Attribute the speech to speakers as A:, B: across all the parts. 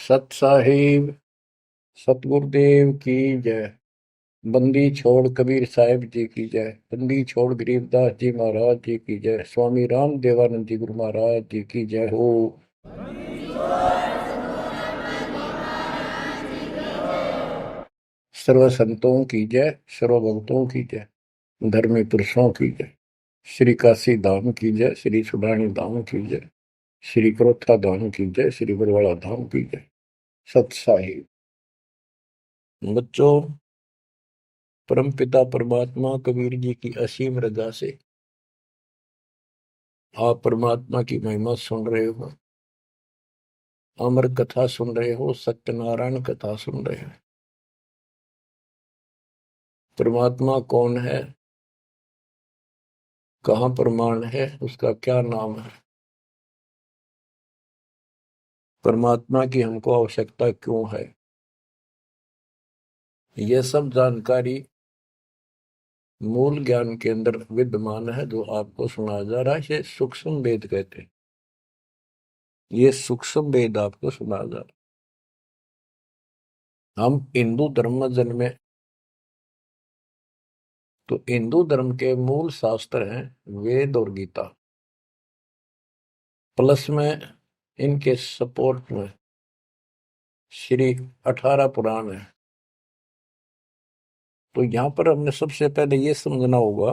A: सत साहिब सतगुरुदेव की जय। बंदी छोड़ कबीर साहिब जी की जय। बंदी छोड़ गरीबदास जी महाराज जी की जय। स्वामी राम देवानंद जी गुरु महाराज जी की जय हो। सर्व संतों की जय, सर्व भक्तों की जय, धर्मी पुरुषों की जय। श्री काशी धाम की जय, श्री सुडानी धाम की जय, श्री क्रोथा धाम की जय, श्री बरवाड़ा धाम की जय। सत साहिब बच्चों, परमपिता परमात्मा कबीर जी की असीम रजा से आप परमात्मा की महिमा सुन रहे हो, अमर कथा सुन रहे हो, सत्यनारायण कथा सुन रहे हो। परमात्मा कौन है, कहाँ प्रमाण है, उसका क्या नाम है, परमात्मा की हमको आवश्यकता क्यों है, यह सब जानकारी मूल ज्ञान के अंदर विद्यमान है जो आपको सुनाया जा रहा है। ये सूक्ष्म वेद कहते हैं। ये सूक्ष्म वेद आपको सुनाया जा रहा है। हम हिंदू धर्म में जन्मे तो हिंदू धर्म के मूल शास्त्र हैं वेद और गीता, प्लस में इनके सपोर्ट में श्री 18 पुराण है। तो यहां पर हमने सबसे पहले ये समझना होगा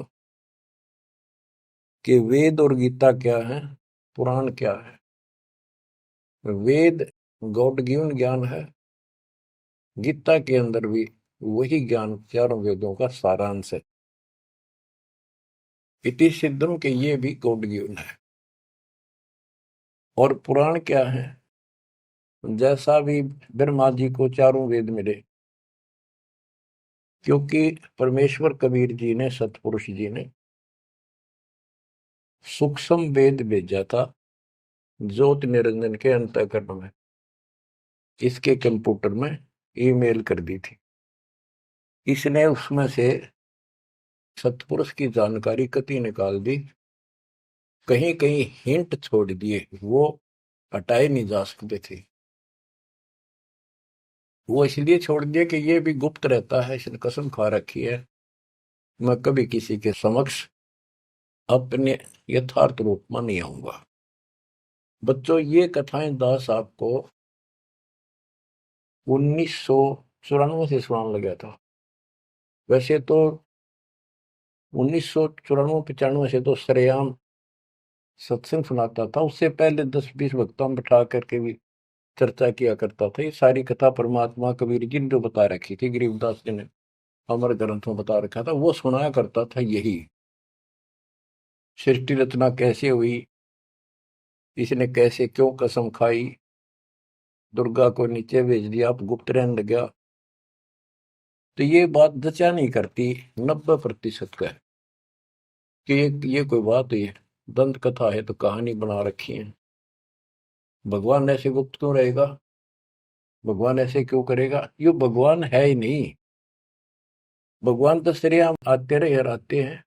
A: कि वेद और गीता क्या है, पुराण क्या है। वेद गॉड गिवन ज्ञान है, गीता के अंदर भी वही ज्ञान चारों वेदों का सारांश है। इति सिद्धम के ये भी गॉड गिवन है। और पुराण क्या है, जैसा भी ब्रह्मा जी को चारों वेद मिले, क्योंकि परमेश्वर कबीर जी ने, सतपुरुष जी ने सूक्ष्म वेद भेजा था ज्योति निरंजन के अंतःकरण में, इसके कंप्यूटर में ईमेल कर दी थी। इसने उसमें से सतपुरुष की जानकारी कति निकाल दी, कहीं कहीं हिंट छोड़ दिए, वो हटाए नहीं जा सकते थे। वो इसलिए छोड़ दिया कि ये भी गुप्त रहता है, इसने कसम खा रखी है मैं कभी किसी के समक्ष अपने यथार्थ रूप में नहीं आऊंगा। बच्चों, ये कथाएं दास आपको 1994 से सुनाने लगा था। वैसे तो 1994-95 से तो सरेआम सत्संग सुनाता था, उससे पहले 10-20 वक्ताओं बिठा करके भी चर्चा किया करता था। ये सारी कथा परमात्मा कबीर जी ने जो बता रखी थी, गरीबदास जी ने अमर ग्रंथों बता रखा था, वो सुनाया करता था। यही सृष्टि रचना कैसे हुई, इसने कैसे क्यों कसम खाई, दुर्गा को नीचे भेज दिया, अब गुप्त रहने लग गया, तो ये बात जचा नहीं करती 90% का है कि ये कोई बात है, दंत कथा है तो कहानी बना रखी है। भगवान ऐसे गुप्त क्यों रहेगा, भगवान ऐसे क्यों करेगा, ये भगवान है ही नहीं। भगवान तो श्रेआम आते रहे आते हैं,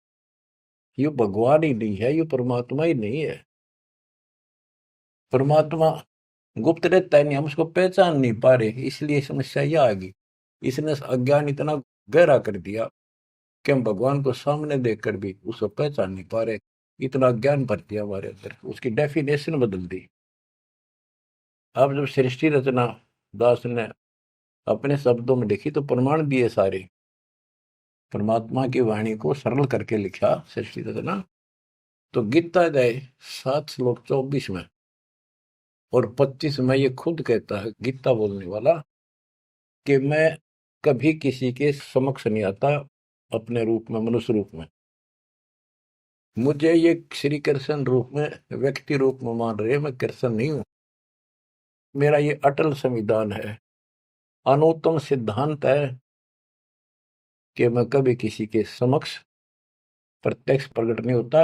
A: ये भगवान ही नहीं है, ये परमात्मा ही नहीं है। परमात्मा गुप्त रहता है नहीं, हम उसको पहचान नहीं पा रहे, इसलिए समस्या यह आ गई। इसने अज्ञान इतना गहरा कर दिया कि हम भगवान को सामने देखकर भी उसको पहचान नहीं पा रहे। इतना ज्ञान भर दिया हमारे अंदर, उसकी डेफिनेशन बदल दी। अब जब सृष्टि रचना दास ने अपने शब्दों में लिखी तो प्रमाण दिए सारे, परमात्मा की वाणी को सरल करके लिखा सृष्टि रचना। तो गीता गए 7 श्लोक 24 में और 25 में ये खुद कहता है गीता बोलने वाला कि मैं कभी किसी के समक्ष नहीं आता अपने रूप में, मनुष्य रूप में। मुझे ये श्री कृष्ण रूप में, व्यक्ति रूप में मान रहे, मैं कृष्ण नहीं हूं। मेरा ये अटल संविधान है, अनुत्तम सिद्धांत है कि मैं कभी किसी के समक्ष प्रत्यक्ष प्रकट नहीं होता,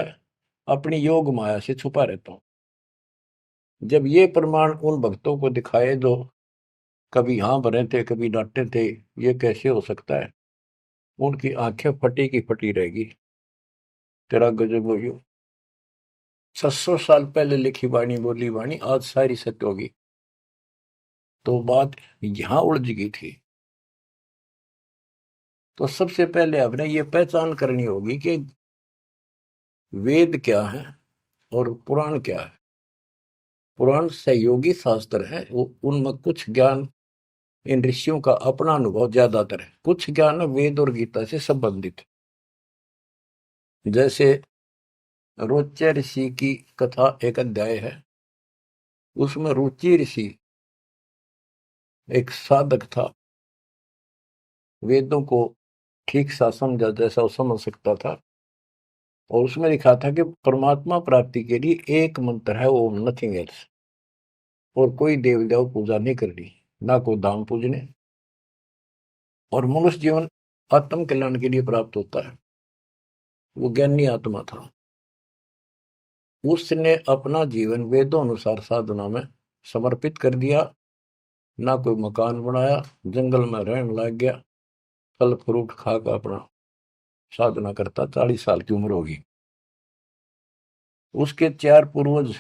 A: अपनी योग माया से छुपा रहता हूं। जब ये प्रमाण उन भक्तों को दिखाए जो कभी यहां भरे थे, कभी डांटे थे, ये कैसे हो सकता है, उनकी आंखें फटी की फटी रहेगी। तेरा गजब हो, 600 साल पहले लिखी वाणी, बोली वाणी आज सारी सत्य होगी। तो बात यहां उलझ गई थी। तो सबसे पहले आपने ये पहचान करनी होगी कि वेद क्या है और पुराण क्या है। पुराण सहयोगी शास्त्र है, वो उनमें कुछ ज्ञान इन ऋषियों का अपना अनुभव ज्यादातर है, कुछ ज्ञान है वेद और गीता से संबंधित। जैसे रोच्य ऋषि की कथा एक अध्याय है, उसमें रुचि ऋषि एक साधक था, वेदों को ठीक सा समझा जैसा वो समझ सकता था, और उसमें लिखा था कि परमात्मा प्राप्ति के लिए एक मंत्र है, वो नथिंग एल्स, और कोई देव देव पूजा नहीं करनी, ना कोई दान पूजने, और मनुष्य जीवन आत्म कल्याण के लिए प्राप्त होता है। वो ज्ञानी आत्मा था, उसने अपना जीवन वेदों अनुसार साधना में समर्पित कर दिया, ना कोई मकान बनाया, जंगल में रहने लग गया, फल फ्रूट खाकर अपना साधना करता। 40 साल की उम्र होगी। उसके चार पूर्वज,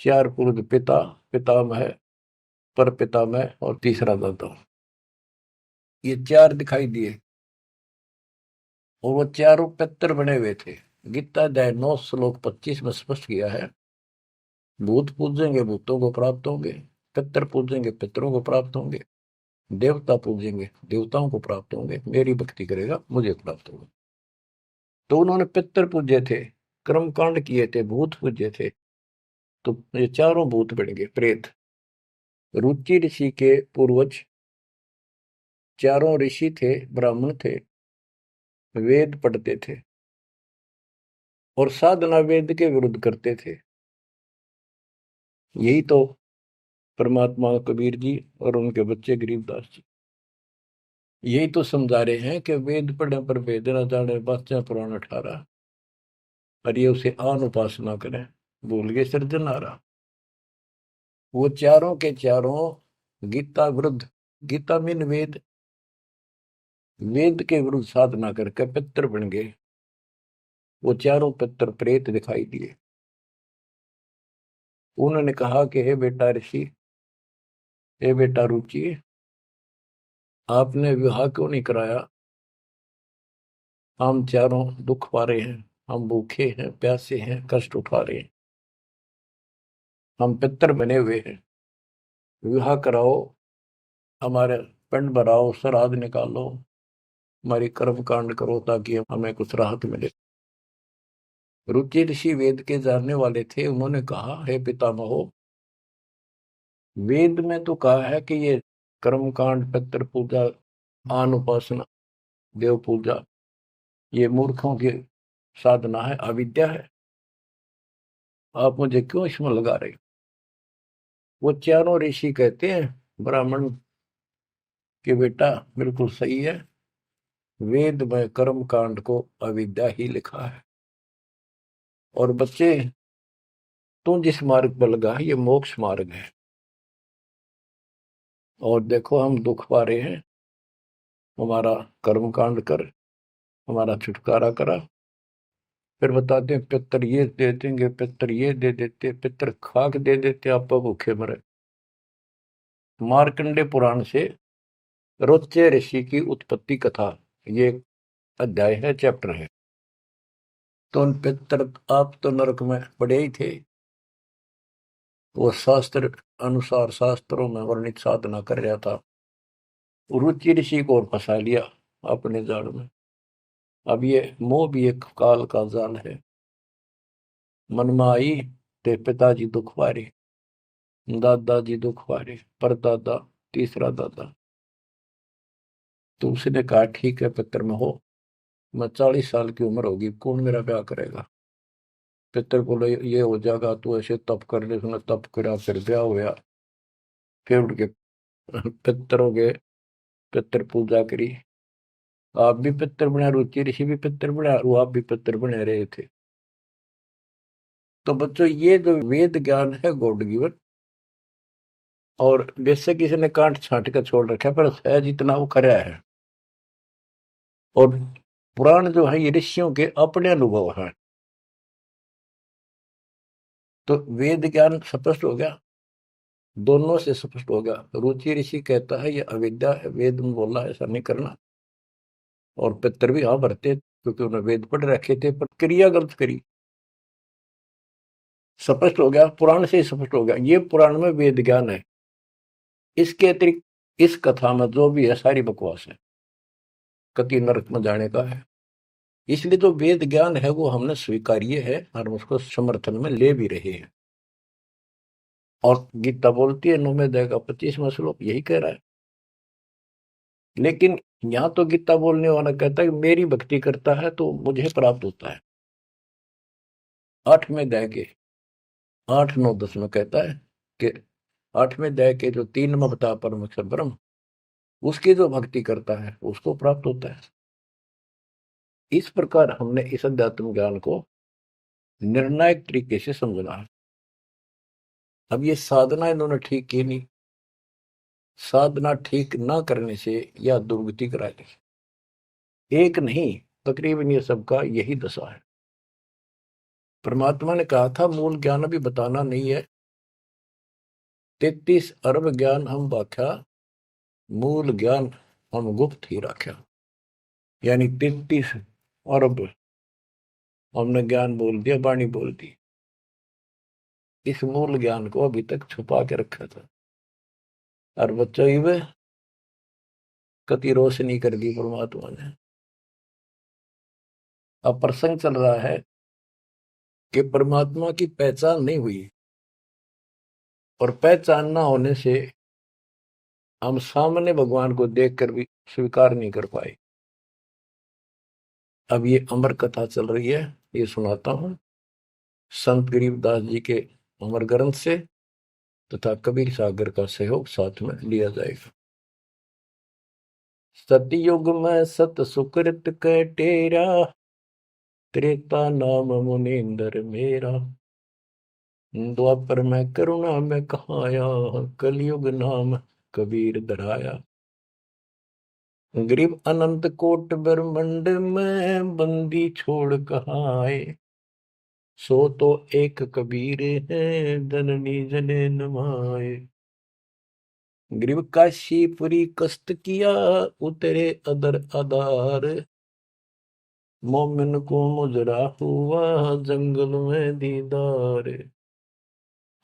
A: चार पूर्वज पिता, पितामह, पर पितामह और तीसरा दादा, ये चार दिखाई दिए, और वो चारों पितर बने हुए थे। गीता अध्याय 9 श्लोक 25 में स्पष्ट किया है, भूत पूजेंगे भूतों को प्राप्त होंगे, पितर पूजेंगे पितरों को प्राप्त होंगे, देवता पूजेंगे देवताओं को प्राप्त होंगे, मेरी भक्ति करेगा मुझे प्राप्त होगा। तो उन्होंने पितर पूजे थे, कर्म कांड किए थे, भूत पूजे थे, तो ये चारों भूत बन गए प्रेत। रुचि ऋषि के पूर्वज चारों ऋषि थे, ब्राह्मण थे, वेद पढ़ते थे और साधना वेद के विरुद्ध करते थे। यही तो परमात्मा कबीर जी और उनके बच्चे गरीबदास जी यही तो समझा रहे हैं कि वेद पढ़ने पर वेद न जाने, बाचा पुराण 18, और ये उसे आन उपासना करें, भूल गए सृजनहारा। वो चारों के चारों गीता विरुद्ध, गीता मीन वेद, वेद के विरुद्ध साधना करके पितर बन गए। वो चारों पितर प्रेत दिखाई दिए। उन्होंने कहा कि हे बेटा ऋषि, हे बेटा रुचि, आपने विवाह क्यों नहीं कराया? हम चारों दुख पा रहे हैं, हम भूखे हैं, प्यासे हैं, कष्ट उठा रहे हैं, हम पितर बने हुए हैं, विवाह कराओ, हमारे पिंड भराओ, श्राद्ध निकालो, हमारी कर्म कांड करो ताकि हमें कुछ राहत मिले। रुचि ऋषि वेद के जानने वाले थे, उन्होंने कहा हे पितामहो, वेद में तो कहा है कि ये कर्म कांड, पितृ पूजा, आन उपासना, देव पूजा, ये मूर्खों की साधना है, अविद्या है, आप मुझे क्यों इसमें लगा रहे? वो चारों ऋषि कहते हैं ब्राह्मण के बेटा बिल्कुल सही है, वेद में कर्म कांड को अविद्या ही लिखा है, और बच्चे तू जिस मार्ग पर लगा है ये मोक्ष मार्ग है, और देखो हम दुख पा रहे हैं, हमारा कर्म कांड कर, हमारा छुटकारा करा। फिर बताते हैं पितर ये दे देंगे, पितर ये दे देते, पितर खाक दे देते, आप भूखे मरे। मार्कंडे पुराण से रोच्य ऋषि की उत्पत्ति कथा, ये अध्याय है, चैप्टर है। तो उन पितर, आप तो नरक में पड़े ही थे, वो शास्त्र अनुसार शास्त्रों में वर्णित साधना कर रहा था, रुचि ऋषि को और फंसा लिया अपने जाल में। अब ये मोह भी एक काल का जाल है, मन में आई ते पिताजी दुख पारे, दादाजी दुख पारे, परदादा, तीसरा दादा। तो उसने कहा ठीक है पितर में हो, मैं 40 साल की उम्र होगी, कौन मेरा ब्याह करेगा? पितर बोले ये हो जाएगा, तू ऐसे तप कर ले। उसने तप करा, फिर ब्याह हुआ, फिर उठ के पितरों के पितर पूजा करी। आप भी पितर बना, रुचि ऋषि भी पितर बना, और आप भी पितर बने रहे थे। तो बच्चों ये जो वेद ज्ञान है गॉड गिवन, और बेशक किसी ने कांट छांट कर छोड़ रखा है, पर सहज इतना वो करा है। और पुराण जो है ये ऋषियों के अपने अनुभव हैं। तो वेद ज्ञान स्पष्ट हो गया, दोनों से स्पष्ट हो गया। रुचि ऋषि कहता है ये अविद्या है, वेद में बोला है ऐसा नहीं करना। और पितर भी हाँ भरते क्योंकि उन्होंने वेद पढ़ रखे थे, पर क्रिया गलत करी। स्पष्ट हो गया, पुराण से ही स्पष्ट हो गया, ये पुराण में वेद ज्ञान है। इसके अतिरिक्त इस कथा में जो भी है सारी बकवास है, कति नरक में जाने का है। इसलिए जो वेद ज्ञान है वो हमने स्वीकार्य है और उसको समर्थन में ले भी रहे हैं। और गीता बोलती है 9वें अध्याय का 25वां श्लोक यही कह रहा है। लेकिन यहाँ तो गीता बोलने वाला कहता है कि मेरी भक्ति करता है तो मुझे प्राप्त होता है। 8वें अध्याय के 8, 9, 10 में कहता है कि 8वें अध्याय के जो 3 में बता परमेश्वर ब्रह्म, उसकी जो भक्ति करता है उसको प्राप्त होता है। इस प्रकार हमने इस अध्यात्म ज्ञान को निर्णायक तरीके से समझना है। अब ये साधना इन्होंने ठीक की नहीं, साधना ठीक ना करने से या दुर्गति कराने से एक नहीं, तकरीबन ये सबका यही दशा है। परमात्मा ने कहा था मूल ज्ञान अभी बताना नहीं है, 33 अरब ज्ञान हम बाख्या, मूल ज्ञान हम गुप्त ही रख्या। यानी 33 अरब हमने ज्ञान बोल दिया, वाणी बोल दी, इस मूल ज्ञान को अभी तक छुपा के रखा था। और बच्चों ही कति रोशनी कर दी परमात्मा ने। अब प्रसंग चल रहा है कि परमात्मा की पहचान नहीं हुई, और पहचान ना होने से हम सामने भगवान को देखकर भी स्वीकार नहीं कर पाए। अब ये अमर कथा चल रही है, ये सुनाता हूं संत गरीबदास जी के अमर ग्रंथ से, तथा कबीर सागर का सहयोग साथ में लिया जाएगा। सतयुग में सत सुकृत कै टेरा, त्रेता नाम मुनींद्र मेरा, द्वापर में करुणा में कहाया, कलयुग नाम कबीर धराया। गरीब अनंत कोट ब्रह्मंड में बंदी छोड़ कहाँ आए, सो तो एक कबीर है जननी जने नमाए। गरीब काशीपुरी कष्ट किया, उतरे अदर आधार, मोमिन को मुजरा हुआ जंगल में दीदार।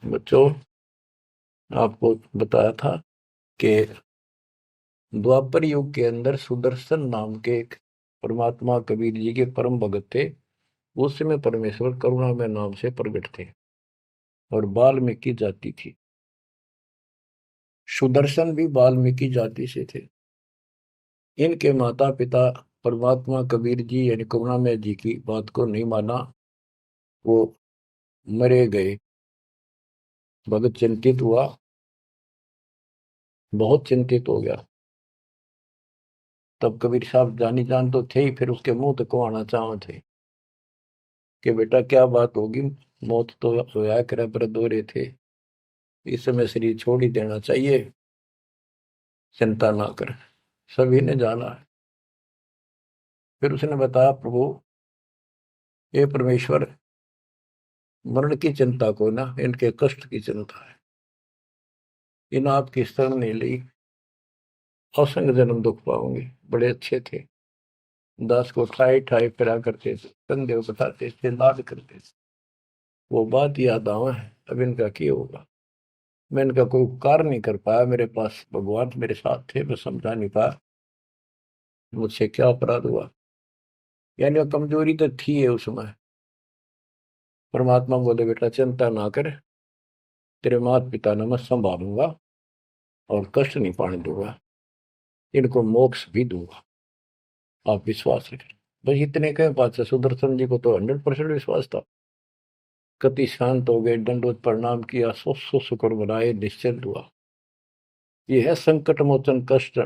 A: बच्चों आपको बताया था कि द्वापर युग के अंदर सुदर्शन नाम के एक परमात्मा कबीर जी के परम भगत थे। उस समय परमेश्वर करुणा में नाम से प्रकट थे और वाल्मीकि जाति थी। सुदर्शन भी वाल्मीकि जाति से थे। इनके माता पिता परमात्मा कबीर जी यानी करुणामय जी की बात को नहीं माना, वो मरे गए। भगत चिंतित हुआ, बहुत चिंतित हो गया। तब कबीर साहब जानी जान तो थे ही, फिर उसके मुंह तक को आना चाह थे कि बेटा क्या बात होगी, मौत तो होया करे पर दौरे थे, इस समय शरीर छोड़ ही देना चाहिए, चिंता ना कर। सभी ने जाना है। फिर उसने बताया प्रभु ये परमेश्वर, मरण की चिंता को ना, इनके कष्ट की चिंता है, इन आपकी शरण नहीं ली, असंग जन्म दुख पाओगे। बड़े अच्छे थे, दास को ठाई ठाई फिरा करते थे, कंधे बताते थे, लाड करते थे। वो बात याद आवा है, अब इनका क्या होगा। मैं इनका कोई उपकार नहीं कर पाया, मेरे पास भगवान मेरे साथ थे, मैं समझा नहीं पाया मुझसे क्या अपराध हुआ। यानी वो कमजोरी तो थी है उस समय। परमात्मा बोले बेटा चिंता ना कर, तेरे माता पिता ने मैं संभालूंगा और कष्ट नहीं पाने दूंगा, इनको मोक्ष भी दूंगा, आप विश्वास रखें। बस इतने कहे बात से सुदर्शन जी को तो 100% विश्वास था। कति शांत हो गए, दंडोत प्रणाम किया, सो शुक्र मनाए, निश्चिंत हुआ। ये है संकट मोचन कष्ट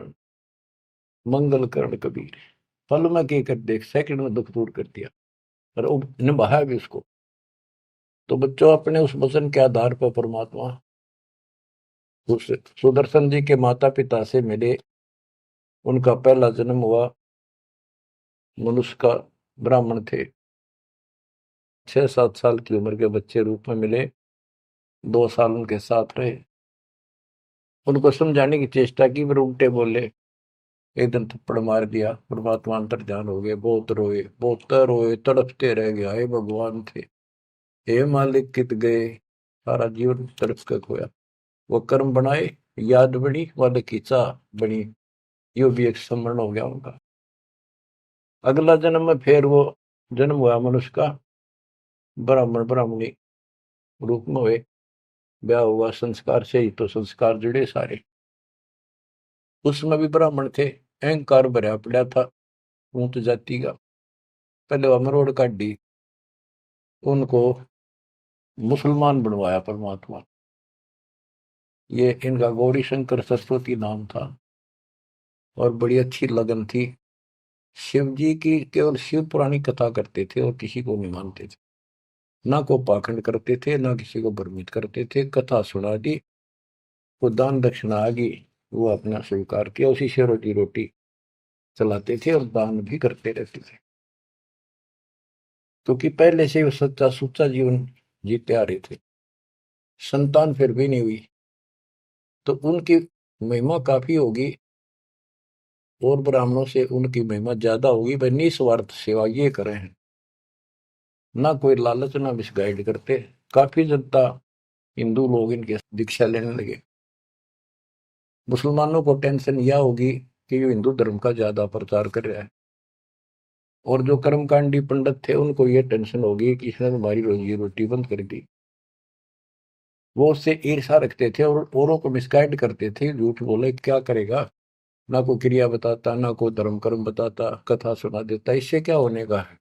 A: मंगल करण कबीर। फल में के कर देख, सेकंड में दुख दूर कर दिया और निभाया भी उसको। तो बच्चों अपने उस वचन के आधार पर परमात्मा उस सुदर्शन जी के माता पिता से मिले। उनका पहला जन्म हुआ, मनुष्य का ब्राह्मण थे, 6-7 साल की उम्र के बच्चे रूप में मिले, 2 साल उनके साथ रहे। उनको समझाने की चेष्टा की, पर उल्टे बोले। एक दिन थप्पड़ मार दिया, परमात्मा अंतर ध्यान हो गए, बहुत रोए, तड़पते रह गए, हे भगवान थे, हे मालिक कित गए, सारा जीवन तड़प कर खोया। वो कर्म बनाए, याद बनी, वाले की चाह बनी, यो भी एक स्मरण हो गया उनका। अगला जन्म में फिर वो जन्म हुआ मनुष्य का, ब्राह्मण ब्राह्मणी रूप में हुए, ब्याह हुआ, संस्कार से ही तो संस्कार जुड़े सारे। उसमें भी ब्राह्मण थे, अहंकार भरा पड़ा था ऊंच जाति का। पहले वह मरोड़ काटी, उनको मुसलमान बनवाया परमात्मा। ये इनका गौरी शंकर सरस्वती नाम था, और बड़ी अच्छी लगन थी। शिव जी की केवल शिव पुरानी कथा करते थे और किसी को नहीं मानते थे, ना को पाखंड करते थे, ना किसी को भ्रमित करते थे। कथा सुना दी, वो दान दक्षिणा आ गई, वो अपना स्वीकार किया, उसी से रोटी रोटी चलाते थे और दान भी करते रहते थे, क्योंकि पहले से वो सच्चा सुच्चा जीवन जीते आ रहे थे। संतान फिर भी नहीं हुई, तो उनकी महिमा काफी होगी, और ब्राह्मणों से उनकी महिमा ज्यादा होगी। भाई निस्वार्थ सेवा ये करे हैं, ना कोई लालच, ना मिसगाइड करते। काफी जनता, हिंदू लोग इनके दीक्षा लेने लगे। मुसलमानों को टेंशन यह होगी कि ये हिंदू धर्म का ज्यादा प्रचार कर रहा है, और जो कर्मकांडी पंडित थे उनको ये टेंशन होगी कि इसने हमारी रोजी रोटी बंद कर दी। वो उससे ईर्षा रखते थे और औरों को मिसगाइड करते थे, झूठ बोले क्या करेगा, ना कोई क्रिया बताता, ना कोई धर्म कर्म बताता, कथा सुना देता, इससे क्या होने का है।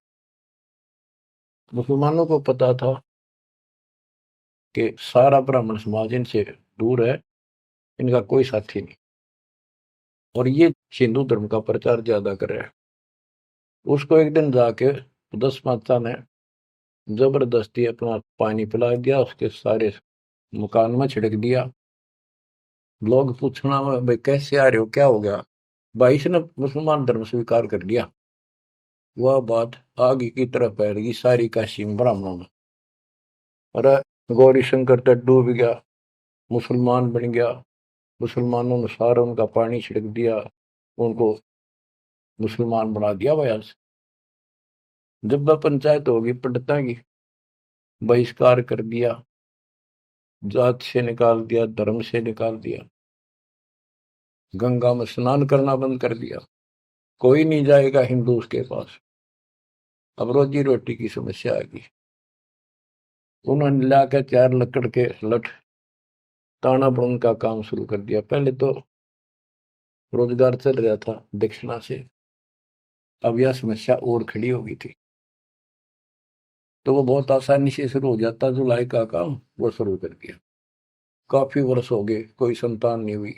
A: मुसलमानों को पता था कि सारा ब्राह्मण समाज इनसे दूर है, इनका कोई साथी नहीं, और ये हिंदू धर्म का प्रचार ज्यादा कर रहा है। उसको एक दिन जाके 10 माता ने जबरदस्ती अपना पानी पिला दिया, उसके सारे मकान में छिड़क दिया। लोग पूछना भाई कैसे आ रहे हो, क्या हो गया, भाई इसने मुसलमान धर्म स्वीकार कर लिया। वह बात आगे की तरफ फैल गई सारी काशी ब्राह्मणों में। अरे गौरी शंकर तो डूब गया, मुसलमान बन गया, मुसलमानों ने सारा उनका पानी छिड़क दिया, उनको मुसलमान बना दिया बयान से। जब वह पंचायत होगी पंडिता की, बहिष्कार कर दिया, जात से निकाल दिया, धर्म से निकाल दिया, गंगा में स्नान करना बंद कर दिया, कोई नहीं जाएगा हिंदू उसके पास। अब रोजी रोटी की समस्या आ गई। उन्होंने लाकर 4 लकड़ के लठ ताना बुन का काम शुरू कर दिया। पहले तो रोजगार चल रहा था दक्षिणा से, अब यह समस्या और खड़ी हो गई थी, तो वो बहुत आसानी से शुरू हो जाता, जुलाई का काम वो शुरू कर दिया। काफी वर्ष हो गए, कोई संतान नहीं हुई।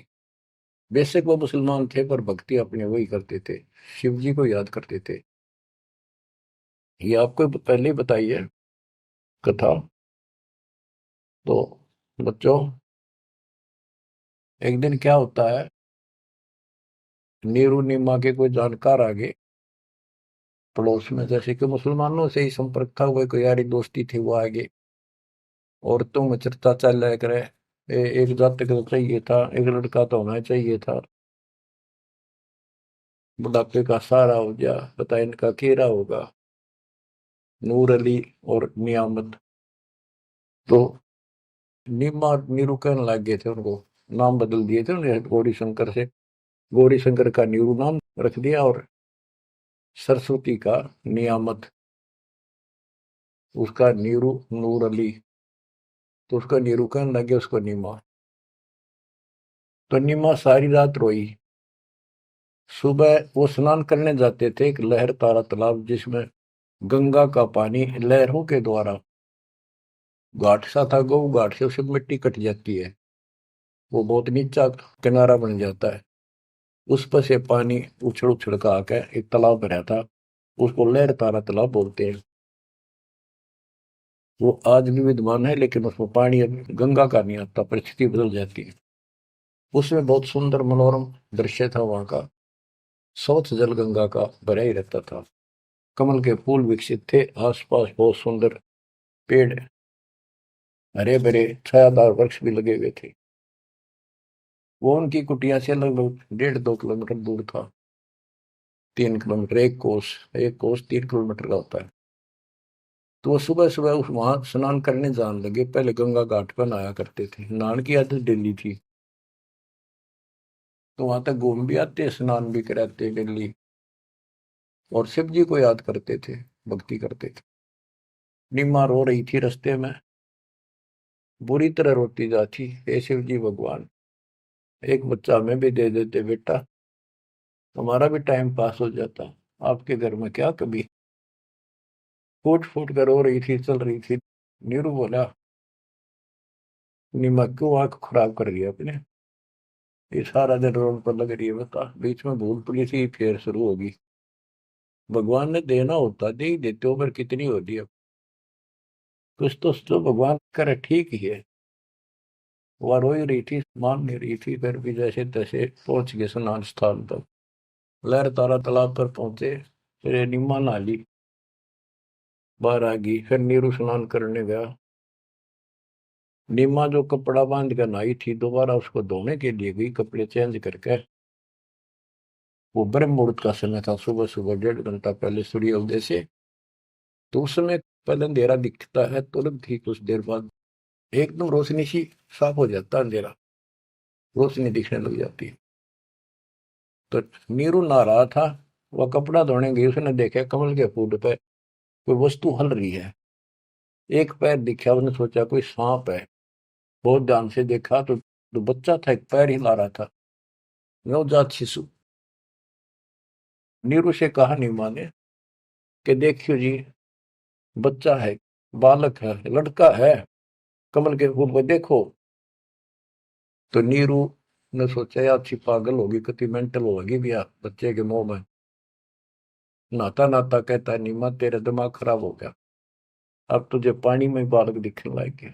A: बेशक वो मुसलमान थे, पर भक्ति अपने वही करते थे, शिव जी को याद करते थे। ये आपको पहले ही बताइए कथा। तो बच्चों, एक दिन क्या होता है, नीरू नीमा के कोई जानकार आ गए पड़ोस में, जैसे कि मुसलमानों से ही संपर्क था, वो कोई यारी दोस्ती थी, वो आगे औरतों में चर्चा चल रहा करे, एक जातक तो चाहिए था, एक लड़का तो होना चाहिए था, बुढ़ापे का सहारा हो गया, पता इनका केरा होगा, नूर अली और नियामत। तो नीमा नीरू कहने लग गए थे उनको, नाम बदल दिए थे उन्हें, गौरी शंकर से गौरी शंकर का नीरू नाम रख दिया, और सरस्वती का नियामत, उसका नीरू नूर अली, तो उसका नीरू कहने लगे उसको नीमा। तो नीमा सारी रात रोई। सुबह वो स्नान करने जाते थे एक लहर तारा तालाब, जिसमें गंगा का पानी लहरों के द्वारा, घाट सा था, गौ घाट से उसे मिट्टी कट जाती है, वो बहुत नीचा किनारा बन जाता है, उस पर से पानी उछल उछल का आकर एक तालाब भरा था, उसको लहर तारा तालाब बोलते हैं। वो आज भी विद्यमान है, लेकिन उसमें पानी अब गंगा का नहीं आता, परिस्थिति बदल जाती है। उसमें बहुत सुंदर मनोरम दृश्य था वहां का, स्वच्छ जल गंगा का भरा ही रहता था, कमल के फूल विकसित थे, आसपास बहुत सुंदर पेड़, हरे भरे छायादार वृक्ष भी लगे हुए थे। वो उनकी कुटिया से लगभग 1.5-2 किलोमीटर दूर था। 3 किलोमीटर, एक कोस 3 किलोमीटर का होता है। तो वो सुबह सुबह उस वहां स्नान करने जाने लगे। पहले गंगा घाट पर नहाया करते थे, नहान की आदत डेली थी। तो वहां तक घूम भी आते, स्नान भी कराते डेली, और शिव जी को याद करते थे, भक्ति करते थे। निम्मा रो रही थी रास्ते में, बुरी तरह रोती जाती, हे शिव जी भगवान, एक बच्चा हमें भी दे देते बेटा, हमारा भी टाइम पास हो जाता, आपके घर में क्या कभी। फूट फूट कर रो रही थी, चल रही थी। नीरू बोला, निम्मा क्यों आंख खराब कर रही है अपने, ये सारा दिन रोड पर लग रही है, बता बीच में भूल पुलिस ही फिर शुरू होगी। भगवान ने देना होता दे ही देते हो, पर कितनी होती है। कुछ तो जो भगवान करे ठीक ही है। वह रो ही रही थी, मान नहीं रही थी, फिर भी जैसे तैसे पहुंच गए स्नान स्थान तक। लहर तारा तालाब पर पहुंचे, फिर ये निम्मा नहा ली, बाहर आ गई। फिर नीरू स्नान करने गया। निम्मा जो कपड़ा बांध कर नहाई थी, दोबारा उसको धोने के लिए गई, कपड़े चेंज करके। वो ब्रह्म मुहूर्त का समय था, सुबह सुबह 1.5 घंटा पहले सूर्य उदय से। तो उस समय पहले अंधेरा दिखता है, तुरंत ही कुछ देर बाद एकदम रोशनी सी, साफ हो जाता है अंधेरा, रोशनी दिखने लग जाती है। तो नीरू नहा रहा था, वह कपड़ा धोने गई, उसने देखा कमल के फूल पे कोई वस्तु हल रही है। एक पैर दिखा, उसने सोचा कोई सांप है। बहुत ध्यान से देखा तो बच्चा था, एक पैर हिला रहा था, नवजात शिशु। नीरू से कहा नीमा ने कि देखियो जी, बच्चा है, बालक है, लड़का है, कमल के फूल को देखो। तो नीरू ने सोचा यार अच्छी पागल होगी, कितनी मेंटल होगी भैया बच्चे के मुंह में। नहाता नहाता कहता है, नीमा तेरा दिमाग खराब हो गया, अब तुझे पानी में बालक दिखने लग गया।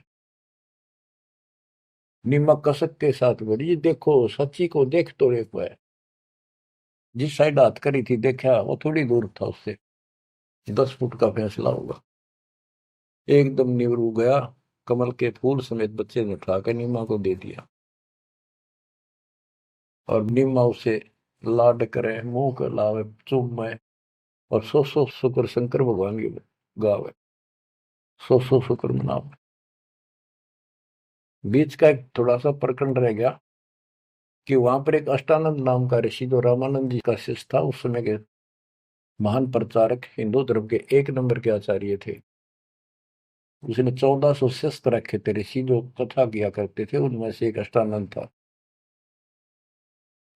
A: नीमा कसक के साथ बोली, "ये देखो सच्ची को देख तो एक है।" जिस साइड हाथ करी थी देखा, वो थोड़ी दूर था उससे, 10 फुट का फैसला होगा। एकदम नीरू गया, कमल के फूल समेत बच्चे ने उठाकर नीमा को दे दिया। और नीमा उसे लाड करे, मुंह कर लावे, चूमे, और सौ शुक्र शंकर भगवान की गावे, सौ शुक्र मनावे। बीच का एक थोड़ा सा प्रकरण रह गया कि वहां पर एक अष्टानंद नाम का ऋषि, जो रामानंद जी का शिष्य था, उस समय के महान प्रचारक, हिंदू धर्म के एक नंबर के आचार्य थे। उसने 1400 शिष्य रखे थे ऋषि, जो कथा किया करते थे, उनमें से एक अष्टानंद था।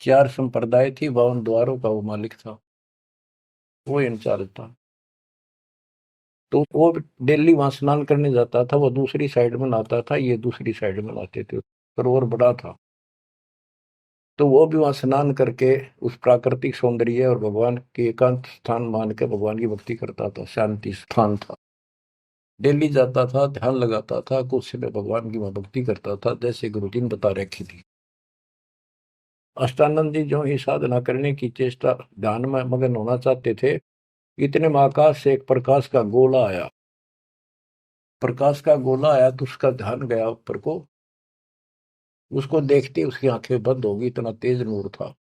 A: 4 संप्रदाय थी, 52 द्वारों का वो मालिक था, वो इंचार्ज था। तो वो डेली वहां स्नान करने जाता था, वो दूसरी साइड में नहाता था, ये दूसरी साइड में नहाते थे, सरोवर बड़ा था। तो वो भी वहां स्नान करके उस प्राकृतिक सौंदर्य और भगवान के एकांत स्थान मान के भगवान की भक्ति करता था, शांति स्थान था। डेली जाता था, ध्यान लगाता था, कुछ समय भगवान की वहां भक्ति करता था, जैसे गुरु जी ने बता रखी थी। अष्टानंद जी जो ही साधना करने की चेष्टा, ध्यान में मगन होना चाहते थे, इतने में आकाश से एक प्रकाश का गोला आया। प्रकाश का गोला आया तो उसका ध्यान गया ऊपर को, उसको देखते उसकी आंखें बंद हो गई, इतना तेज नूर था।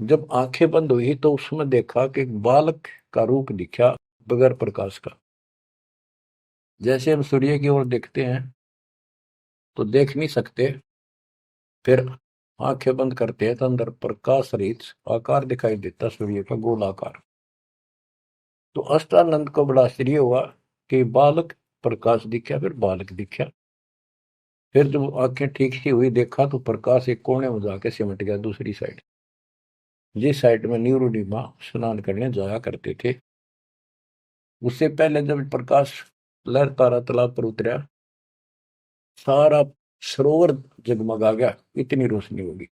A: जब आंखें बंद हुई तो उसमें देखा कि एक बालक का रूप दिखा, बगैर प्रकाश का। जैसे हम सूर्य की ओर देखते हैं तो देख नहीं सकते, फिर आंखें बंद करते हैं तो अंदर प्रकाश रहित आकार दिखाई देता, सूर्य का गोलाकार। तो अष्टानंद को बड़ा आश्चर्य हुआ कि बालक प्रकाश दिखा, फिर बालक दिखा। फिर जब आंखें ठीक सी हुई, देखा तो प्रकाश एक कोने में जाके सिमट गया दूसरी साइड, जिस साइड में नीरू नीमा स्नान करने जाया करते थे। उससे पहले जब प्रकाश लहर तारा तालाब पर उतरा, सारा सरोवर जगमगा गया, इतनी रोशनी होगी।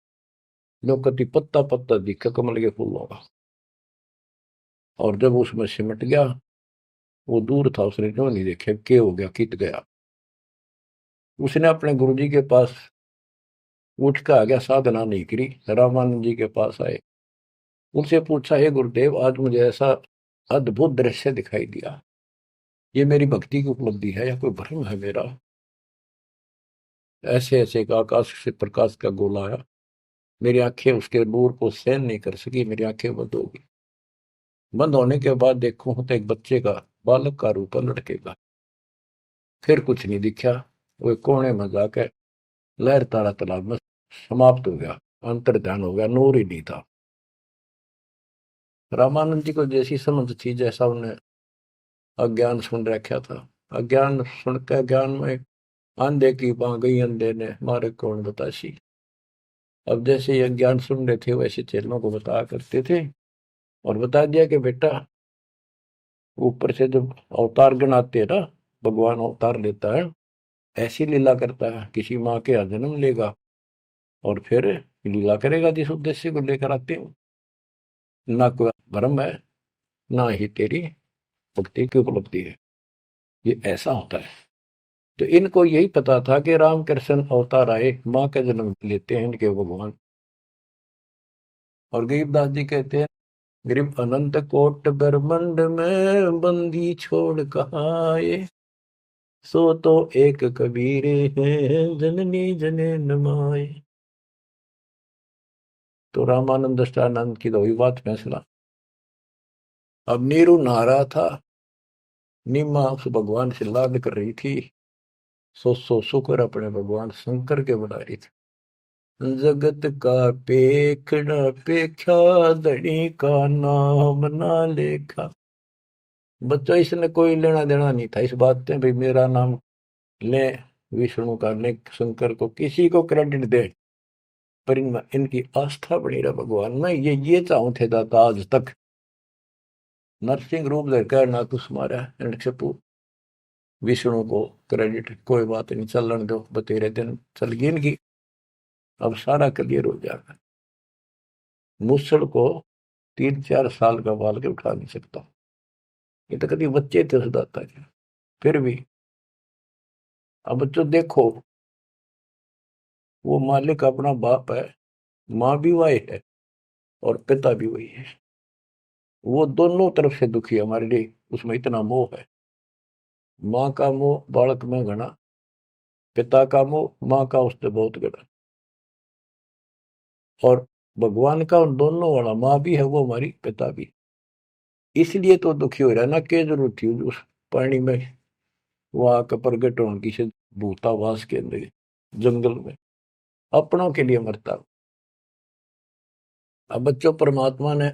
A: लोकति पत्ता पत्ता दिखा कमल के फूलों का। और जब उसमें सिमट गया, वो दूर था, उसने क्यों नहीं देखे क्या हो गया, कित गया। उसने अपने गुरु जी के पास उठ के आ गया, साधना नहीं करी, रामानंद जी के पास आए। उनसे पूछा, हे गुरुदेव, आज मुझे ऐसा अद्भुत दृश्य दिखाई दिया, ये मेरी भक्ति की उपलब्धि है या कोई भ्रम है मेरा। ऐसे ऐसे का आकाश से प्रकाश का गोला आया, मेरी आंखें उसके नूर को सहन नहीं कर सकी, मेरी आंखें बंद हो गई। बंद होने के बाद देखूं तो एक बच्चे का, बालक का रूप है, लड़के का। फिर कुछ नहीं दिखा। वो कोने में जाकर लहर तारा तालाब में समाप्त हो गया, अंतर ध्यान हो गया, नूर ही नहीं था। रामानंद जी को जैसी समझ थी, जैसा उन्हें अज्ञान सुन रखा था, अज्ञान सुन के ज्ञान में अंधे की बां गई, अंधे ने मारे कौन बतासी। अब जैसे ये ज्ञान सुन रहे थे वैसे चेलों को बताया करते थे, और बता दिया कि बेटा, ऊपर से जब अवतार गण आते हैं ना, भगवान अवतार लेता है, ऐसी लीला करता है, किसी माँ के यहाँ जन्म लेगा और फिर लीला करेगा जिस उद्देश्य को लेकर आते हो। ना कोई भ्रम है, ना ही तेरी भक्ति की उपलब्धि है, ये ऐसा होता है। तो इनको यही पता था कि रामकृष्ण अवतार आए, माँ का जन्म लेते हैं इनके भगवान। और गरीबदास जी कहते हैं, गरीब अनंत कोट ब्रह्मंड में बंदी छोड़ कहाँ आए, सो तो एक कबीर है जननी जने नमाए। तो रामानंद दृष्टानंद की तो वही बात फैसला। अब नीरू नहा रहा था, नीमा उस भगवान से लाड कर रही थी, सो शुक्र अपने भगवान शंकर के बना रही थी। जगत का पेखड़ा पेख्या, धनी का नाम ना लेखा। बच्चों, इसने कोई लेना देना नहीं था इस बात से, भाई मेरा नाम ले, विष्णु का ले, शंकर को किसी को क्रेडिट दे, पर इनमें इनकी आस्था बनी रहा भगवान में। ये चाहूं थे दाता आज तक। नरसिंह रूप धरकर ना कुछ मारा रणक्षपु, विष्णु को क्रेडिट कोई बात नहीं, चलन दो, बतेरे दिन चल गई इनकी, अब सारा क्लियर हो जाएगा। मूसल को 3-4 साल का बाल के उठा नहीं सकता, ये तो कभी बच्चे थे उस दाता के। फिर भी अब बच्चों देखो, वो मालिक अपना बाप है, माँ भी वही है और पिता भी वही है। वो दोनों तरफ से दुखी है हमारे लिए, उसमें इतना मोह है। माँ का मोह बालक में घना, पिता का मोह माँ का उससे बहुत घना। और भगवान का उन दोनों वाला, माँ भी है वो हमारी, पिता भी। इसलिए तो दुखी हो रहा है ना, क्या जरूरत थी उस पानी में वहां का प्रगट होने की से, भूतावास के अंदर जंगल में अपनों के लिए मरता। अब बच्चों, परमात्मा ने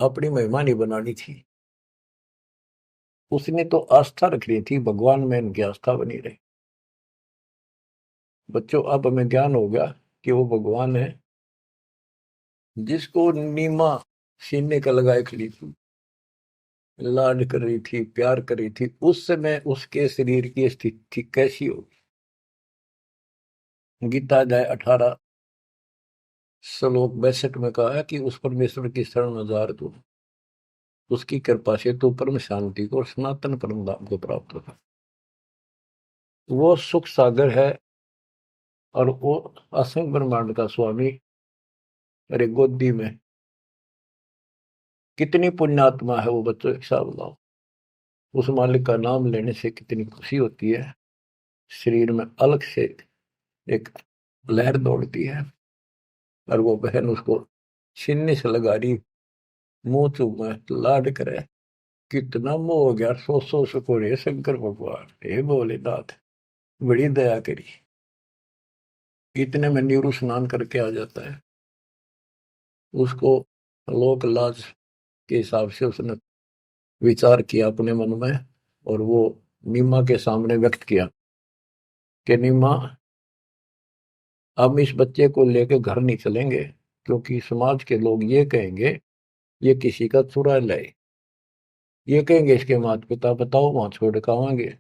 A: अपनी महिमा नहीं बनानी थी, उसने तो आस्था रख रही थी भगवान में, इनकी आस्था बनी रही। बच्चों, अब हमें ज्ञान हो गया कि वो भगवान है जिसको नीमा सीने का लगाए खड़ी थी, लाड कर रही थी, प्यार कर रही थी। उस समय उसके शरीर की स्थिति कैसी होगी। गीता अध्याय 18 श्लोक 62 में कहा है कि उस परमेश्वर की शरण में जा तू, उसकी कृपा से तू परम शांति को और सनातन परम धाम को प्राप्त होगा। वो सुख सागर है और वो असंग ब्रह्मांड का स्वामी। अरे गोदी में कितनी पुण्यात्मा है वो बच्चों, हिसाब लगाओ। उस मालिक का नाम लेने से कितनी खुशी होती है, शरीर में अलग से एक लहर दौड़ती है। और वो बहन उसको छीनने से लगा रही, मुंह चूमे, लाड करे। कितना मोह हो गया, सो सको रे शंकर भगवान, हे भोलेनाथ, बड़ी दया करी। इतने में नीरू स्नान करके आ जाता है। उसको लोक लाज के हिसाब से उसने विचार किया अपने मन में, और वो नीमा के सामने व्यक्त किया कि नीमा, हम इस बच्चे को लेकर घर नहीं चलेंगे, क्योंकि समाज के लोग ये कहेंगे ये किसी का चुरा लाए, ये कहेंगे इसके माता पिता, बताओ वहां छोड़ के आवांगे,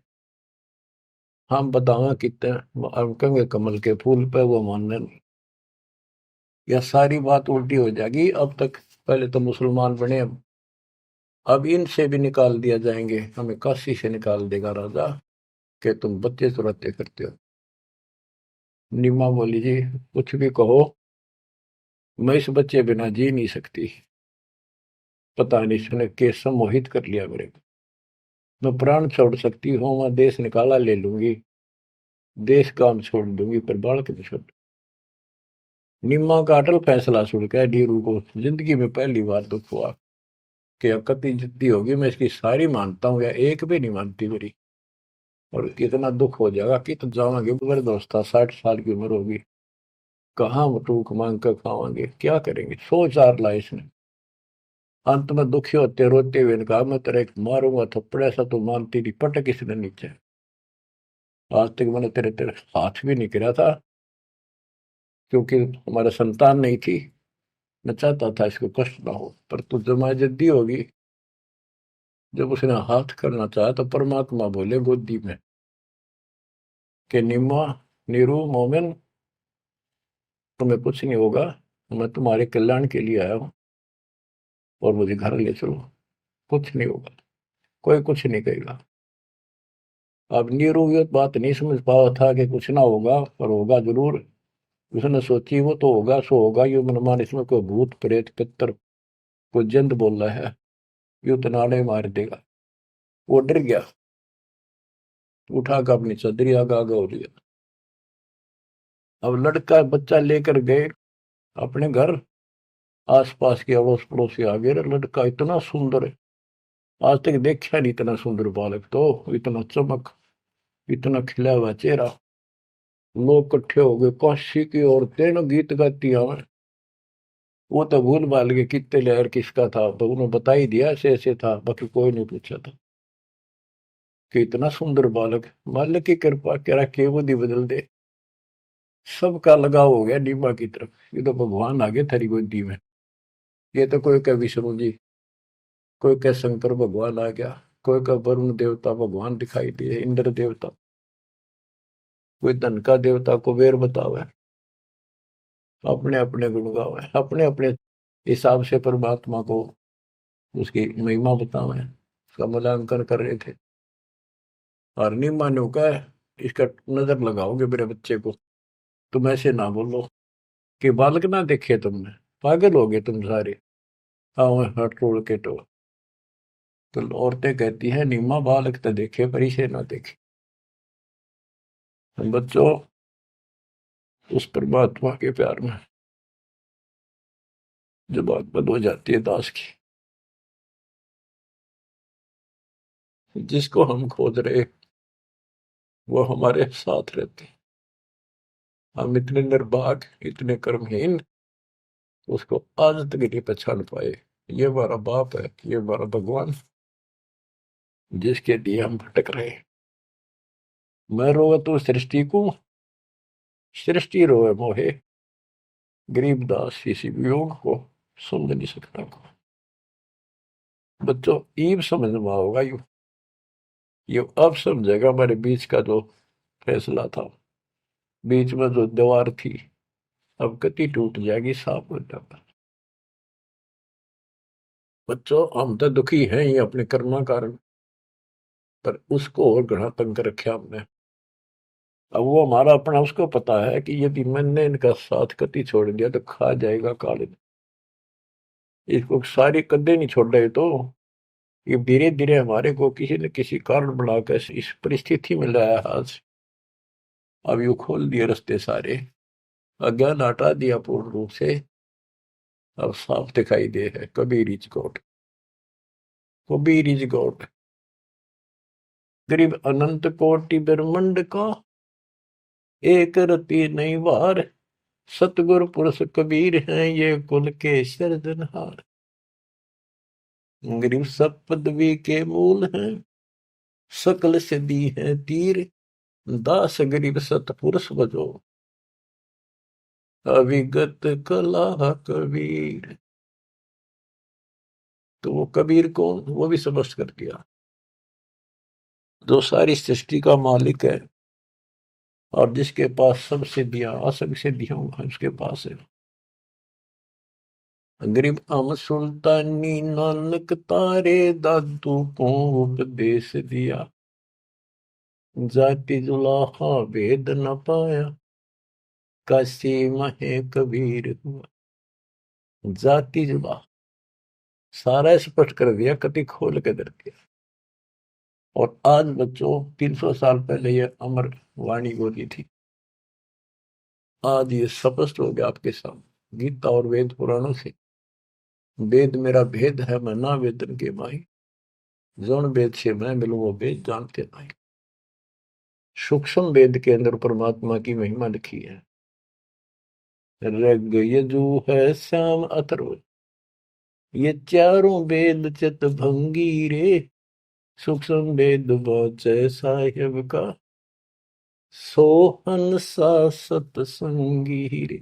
A: हम बतावा कितने, हम कहेंगे कमल के फूल पे, वो मानने नहीं। यह सारी बात उल्टी हो जाएगी। अब तक पहले तो मुसलमान बने, अब इनसे भी निकाल दिया जाएंगे, हमें काशी से निकाल देगा राजा कि तुम बच्चे चुराते करते हो। नीमा बोली, जी कुछ भी कहो, मैं इस बच्चे बिना जी नहीं सकती। पता नहीं इसने कैसे मोहित कर लिया मेरे को। मैं प्राण छोड़ सकती हूँ, मैं देश निकाला ले लूंगी, देश काम छोड़ दूंगी पर बालक नहीं छोड़। निम्मा का अटल फैसला सुन कर नीरू को जिंदगी में पहली बार दुख हुआ कि अकती जिद्दी होगी, मैं इसकी सारी मानता हूँ या एक भी नहीं मानती मेरी, और कितना दुख हो जाएगा कि तो जावांगे बर्दोस्ता 60 साल की उम्र होगी, कहाँ टूक मांग कर खावांगे, क्या करेंगे, सोच आर ला इसने। अंत में दुखी होते रोते हुए ने कहा, मैं तेरे एक मारूंगा थप्पड़, ऐसा तो मानती नहीं, पटक इसने नीचे। आज तक मैंने तेरे तेरे हाथ भी नहीं गिरा था, क्योंकि हमारा संतान नहीं थी, मैं चाहता था इसको कष्ट ना हो, पर तू जमा जद्दी होगी। जब उसने हाथ करना चाहा तो परमात्मा बोले गोदी में कि निम्मा, नीरू, मोमिन, तुम्हें कुछ नहीं होगा, मैं तुम्हारे कल्याण के लिए आया हूँ, और मुझे घर ले चलो, कुछ नहीं होगा, कोई कुछ नहीं कहेगा। अब नीरू ये बात नहीं समझ पाया था कि कुछ ना होगा, पर होगा जरूर। उसने सोची वो तो होगा सो होगा, ये मनमान इसमें कोई भूत प्रेत पितर कोई जंत बोल रहा है, यू तो नाड़े मार देगा। वो डर गया, उठा कर अपनी चदरी आगा आगा हो लिया। अब लड़का बच्चा लेकर गए अपने घर, आसपास के अड़ोस पड़ोसी आ गए, लड़का इतना सुंदर है, आज तक देखा नहीं इतना सुंदर बालक, तो इतना चमक, इतना खिला हुआ चेहरा। लोग इकट्ठे हो गए, काशी की औरतें न गीत गाती हमें। वो तो भूल भाल के कितने लहर किसका था, तो उन्होंने बता ही दिया ऐसे ऐसे था, बाकी कोई नहीं पूछा था कि इतना सुंदर बालक, मालिक की कृपा करा के वो दी बदल दे। सबका लगाव हो गया नीमा की तरफ, ये तो भगवान आ गए थारी गोदी में। ये तो कोई का विष्णु जी, कोई का शंकर भगवान आ गया, कोई का वरुण देवता भगवान दिखाई दिए, इंद्र देवता, कोई धन का देवता कुबेर बतावे, अपने अपने गुण गावे, अपने अपने हिसाब से परमात्मा को उसकी महिमा बतावे, उसका मूल्यांकन कर रहे थे। और नीमा ने कहा, इसका नजर लगाओगे मेरे बच्चे को, तुम ऐसे ना बोलो कि बालक ना देखे तुमने, पागल हो गए तुम सारे, आओ हट रोड़ के तो औरतें कहती हैं नीमा बालक तो देखे पर इसे ना देखे। हम बच्चों उस परमात्मा के प्यार में जब बात बंद हो जाती है दास की, जिसको हम खोज रहे वो हमारे साथ रहते, हम इतने निर्भाग, इतने कर्महीन, उसको आज तक नहीं पहचान पाए। ये हमारा बाप है, ये हमारा भगवान, जिसके लिए हम भटक रहे हैं। मैं रोवे तो सृष्टि को, सृष्टि रोवे मोहे, गरीबदास इसी वियोग को समझ नहीं सकता को। बच्चों ईब समझ में होगा ये अब समझेगा हमारे बीच का जो फैसला था, बीच में जो दीवार थी, अब कति टूट जाएगी, साफ हो जाएगा। बच्चों हम तो दुखी हैं ही अपने कर्मा कारण, पर उसको और घना तंग कर रखा हमने। अब वो हमारा अपना, उसको पता है कि यदि मैंने इनका साथ कति छोड़ दिया तो खा जाएगा काले, इसको सारी कदे नहीं छोड़ रहे, तो ये धीरे धीरे हमारे को किसी न किसी कारण बनाकर इस परिस्थिति में लाया आज। अब यू खोल दिए रास्ते सारे, अज्ञान हटा दिया पूर्ण रूप से, अब साफ दिखाई दे है Kabir is God, Kabir is God. गरीब अनंत कोटि ब्रह्मंड का, एक रति नहीं वार, सतगुरु पुरुष कबीर हैं ये कुल के सिरजनहार। गरीब सब पदवी के मूल हैं, सकल सिद्धि है तीर, दास गरीब सतपुरुष बजो, अविगत कला कबीर। तो वो कबीर कौन, वो भी स्पष्ट कर दिया, जो सारी सृष्टि का मालिक है और जिसके पास सब सिद्धियां, असंग सिद्धियां उसके पास है। गरीब अम सुल्तानी नानक तारे दादू को उपदेश दिया, जाति जुलाहा भेद न पाया, काशी महे कबीर हुआ। जाति जुला सारा स्पष्ट कर दिया, कति खोल के दर दिया। और आज बच्चों 300 साल पहले ये अमर वाणी बोली थी, आज ये स्पष्ट हो गया आपके सामने गीता और वेद पुराणों से। वेद मेरा भेद है मैं ना वेदन के माही, जौन वेद से मैं मिलूं वो वेद जानते नहीं। सूक्ष्म वेद के अंदर परमात्मा की महिमा लिखी है। ऋग यजु है श्याम अथर्व, ये चारों वेद चित भंगी रे, सूक्ष्म वेद वाचै साहेब का, सोहन सा सतसंगी रे।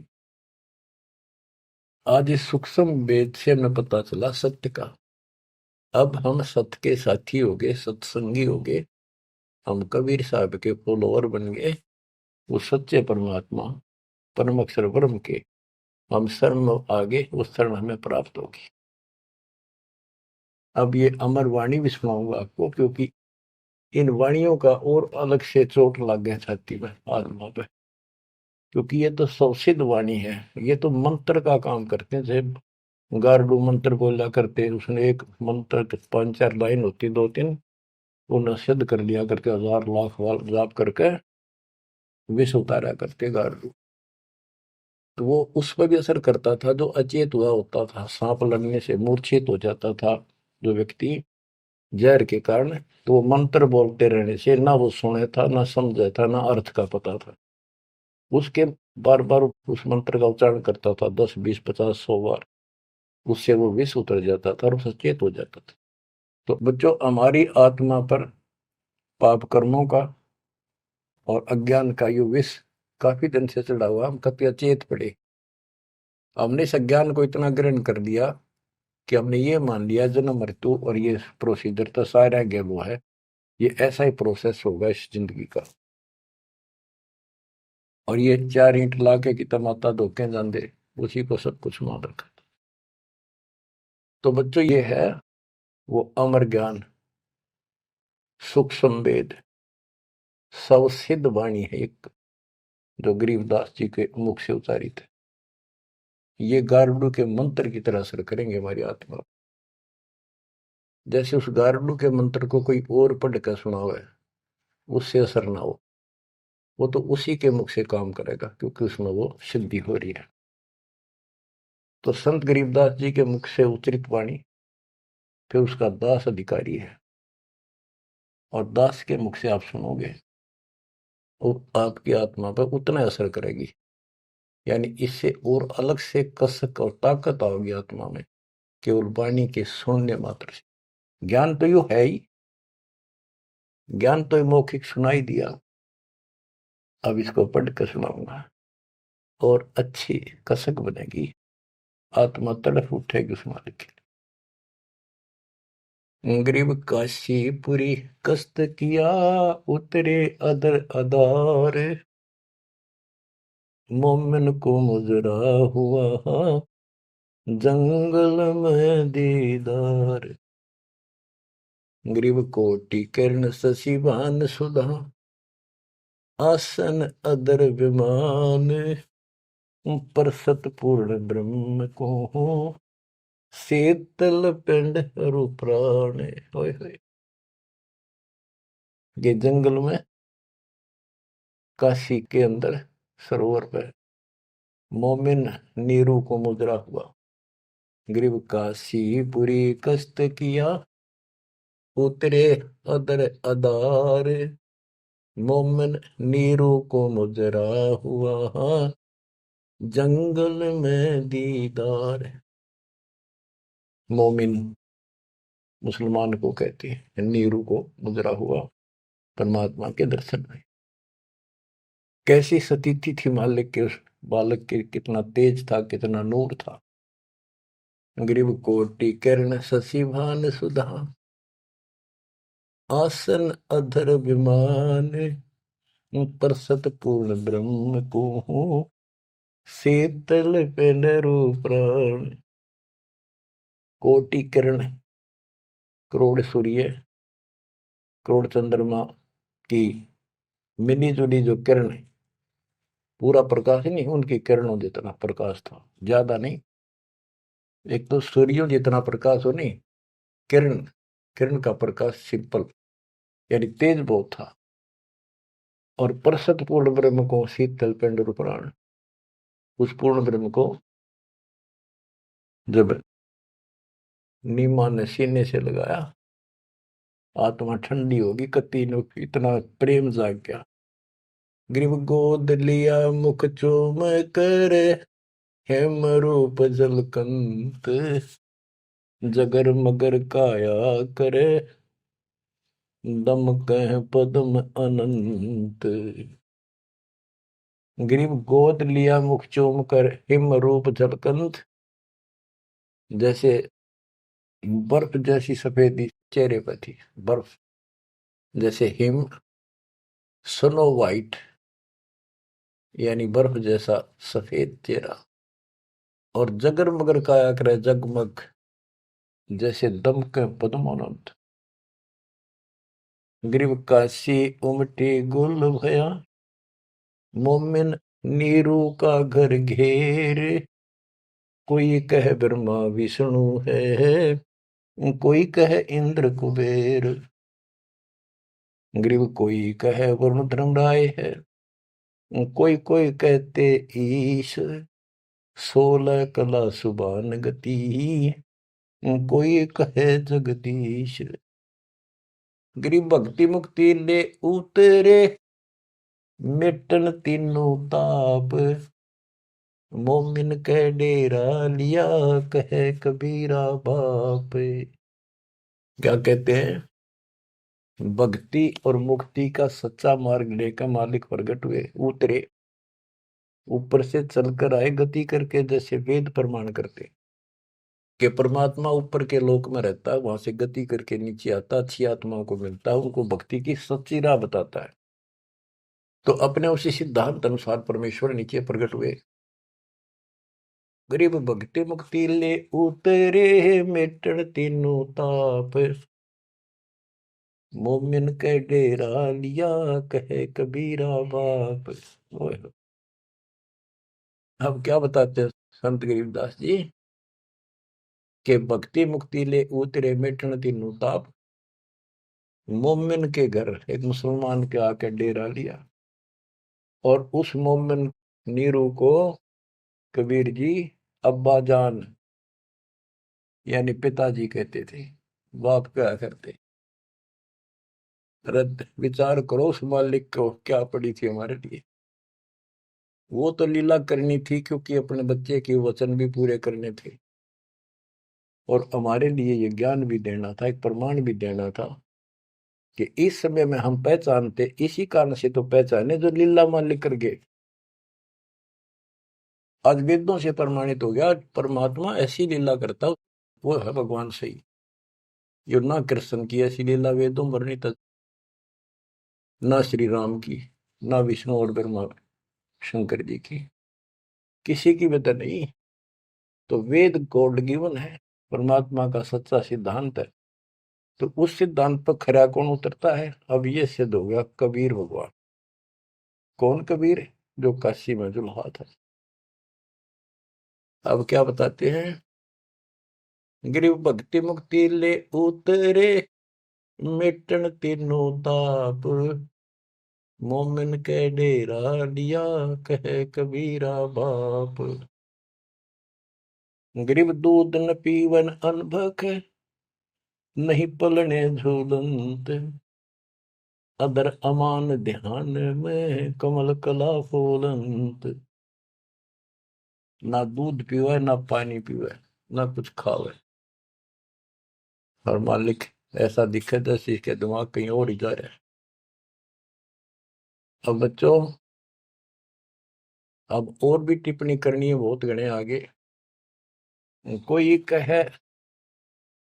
A: आज इस सूक्ष्म वेद से हमें पता चला सत्य का। अब हम सत्य के साथी हो गए, सत्संगी हो गए, हम कबीर साहब के फॉलोअर बन गए। वो सच्चे परमात्मा परम अक्षर ब्रह्म के हम शरण आगे, उस शरण हमें प्राप्त होगी। अब ये अमर वाणी भी सुनाऊंगा आपको, क्योंकि इन वाणियों का और अलग से चोट लग गया छाती में, आत्मा पे, क्योंकि ये तो सौसिद्ध वाणी है। ये तो मंत्र का काम करते हैं। जैसे गारुड़ मंत्र बोला करते, उसने एक मंत्र 5-4 लाइन होती, 2-3, उन्हें सिद्ध कर लिया करके 1000 लाख बार जाप करके विष उतारा करते गारुड़। तो वो उस पर भी असर करता था जो अचेत हुआ होता था, सांप लगने से मूर्छित हो जाता था जो व्यक्ति जहर के कारण, तो वो मंत्र बोलते रहने से ना वो सुने था, ना समझा था, ना अर्थ का पता था। उसके बार बार उस मंत्र का उच्चारण करता था, 10, 20, 50, 100 बार, उससे वो विष उतर जाता था और सचेत हो जाता था। तो बच्चों, हमारी आत्मा पर पाप कर्मों का और अज्ञान का ये विष काफी दिन से चढ़ा हुआ, हम कभी अचेत पड़े। हमने इस अज्ञान को इतना ग्रहण कर दिया कि हमने ये मान लिया जन्म मृत्यु और ये प्रोसीजर तो सारा गेम है, ये ऐसा ही प्रोसेस होगा इस जिंदगी का। और ये 4 ईंट ला के कि माता धोखे जाते, उसी को सब कुछ मान रखा। तो बच्चों, ये है वो अमर ज्ञान, सूक्ष्म वेद, सवसिद्ध वाणी है एक, जो गरीबदास जी के मुख से उच्चारित है। ये गारुड़ के मंत्र की तरह असर करेंगे हमारी आत्मा। जैसे उस गारुड़ के मंत्र को कोई और पढ़ कर सुनाओ है, उससे असर ना हो, वो तो उसी के मुख से काम करेगा, क्योंकि उसमें वो सिद्धि हो रही है। तो संत गरीबदास जी के मुख से उच्चरित वाणी फिर उसका दास अधिकारी है, और दास के मुख से आप सुनोगे वो आपकी आत्मा पर उतना असर करेगी। यानी इससे और अलग से कसक और ताकत आओगी आत्मा में, केवल वाणी के सुनने मात्र से। ज्ञान तो यू है ही, ज्ञान तो मौखिक सुनाई दिया, अब इसको पढ़कर सुनाऊंगा और अच्छी कसक बनेगी, आत्मा तड़फ उठेगी उस मालिक के लिए। गरीब काशीपुरी कस्त किया, उतरे अदर अदार, मोमिन को मुजरा हुआ जंगल में दीदार। ग्रीव कोटि किरण शशि भान सुधा, आसन अदर विमान, पर सतपूर्ण ब्रह्म को शीतल पिंड हरु प्राण। होय होय। ये जंगल में काशी के अंदर सरोवर पर मोमिन नीरू को मुद्रा हुआ। ग्रीव काशीपुरी कस्त किया, उतरे अदर अदार, मोमिन नीरू को मुजरा हुआ जंगल में दीदार। मोमिन मुसलमान को कहते हैं, नीरू को मुजरा हुआ परमात्मा के दर्शन में। कैसी सतीथि थी मालिक के, उस बालक के कितना तेज था, कितना नूर था। ग्रीव कोटि किरण शशि भान सुधा, आसन अधर विमान, पर सतपूर्ण ब्रह्म को शीतल पेनरु प्राण। कोटि किरण, करोड़ सूर्य, करोड़ चंद्रमा की मिली जुली जो किरण है, पूरा प्रकाश नहीं, उनकी किरणों जितना प्रकाश था, ज्यादा नहीं। एक तो सूर्यों जितना प्रकाश हो नहीं, किरण, किरण का प्रकाश सिंपल, यानी तेज बहुत था। और परसत पूर्ण ब्रह्म को शीतल पिंड रूपराण, उस पूर्ण ब्रह्म को जब नीमा ने सीने से लगाया, आत्मा ठंडी होगी, कति ने इतना प्रेम जाग गया। ग्रीव गोद लिया मुख चूम कर, हेम रूप जलकंत, जगर मगर काया करे, दम कह पद्म अनंत। ग्रीव गोद लिया मुख चूम कर, हिम रूप जलकंत, जैसे बर्फ जैसी सफेदी चेहरे पर थी, बर्फ जैसे हिम, स्नो वाइट यानी बर्फ जैसा सफेद चेहरा, और जगर मगर काया करे जगमग, जैसे दमके पद्मानंद। ग्रीव काशी उमटी गुल भया, मोमिन नीरू का घर घेर, कोई कह ब्रह्मा विष्णु है, कोई कह इंद्र कुबेर। ग्रीव कोई कह वरुण धर्मराय है, कोई कोई कहते ईश, 16 कला सुबान गति, कोई कहे जगदीश। ग्रीव भक्ति मुक्ति ले उतरे, मिटन तीनों ताप, मोमिन कह डेरा लिया, कहे कबीरा बाप। क्या कहते हैं? भक्ति और मुक्ति का सच्चा मार्ग लेकर मालिक प्रकट हुए, उतरे, ऊपर से चलकर आए गति करके, जैसे वेद प्रमाण करते कि परमात्मा ऊपर के लोक में रहता है, वहां से गति करके नीचे आता, अच्छी आत्माओं को मिलता है, उनको भक्ति की सच्ची राह बताता है। तो अपने उसी सिद्धांत अनुसार परमेश्वर नीचे प्रकट हुए। गरीब भक्ति मुक्ति ले उतरे, मिटन तीनों ताप, मोमिन के डेरा लिया, कहे कबीरा बाप। अब क्या बताते हैं संत गरीबदास जी के भक्ति मुक्ति ले उतरे, मिटन तीनों ताप, मोमिन के घर एक मुसलमान के आके डेरा लिया, और उस मोमिन नीरू को कबीर जी अब्बा जान यानी पिताजी कहते थे, बाप क्या करते। रद्द विचार करो उस मालिक को क्या पड़ी थी हमारे लिए। वो तो लीला करनी थी क्योंकि अपने बच्चे के वचन भी पूरे करने थे, और हमारे लिए ये ज्ञान भी देना था, एक प्रमाण भी देना था कि इस समय में हम पहचानते, इसी कारण से तो पहचाने जो लीला मालिक कर गए। आज वेदों से प्रमाणित हो गया परमात्मा ऐसी लीला करता, वो है भगवान सही। जो ना कृष्ण की ऐसी लीला वेदों वर्णित, ना श्री राम की, ना विष्णु और ब्रह्मा शंकर जी की, किसी की वजह नहीं। तो वेद गॉड गिवन है, परमात्मा का सच्चा सिद्धांत है। तो उस सिद्धांत पर खरा कौन उतरता है? अब ये सिद्ध हो गया कबीर भगवान। कौन कबीर? जो काशी में जुल्हा था। अब क्या बताते हैं? गिरिव भक्ति मुक्ति ले उतरे, मिटन तीनों ताप, मोमिन के डेरा लिया, कहे कबीरा बाप। गिरिव दूध न पीवन अनभक, नहीं पलने झूलंत, अदर अमान ध्यान में, कमल कला फूलंत। ना दूध पीवे, ना पानी पीवे, ना कुछ खावे, और मालिक ऐसा दिखे जैसे इसके दिमाग कहीं और ही जा रहा है। अब बच्चों, अब और भी टिप्पणी करनी है, बहुत गणे आगे। कोई कहे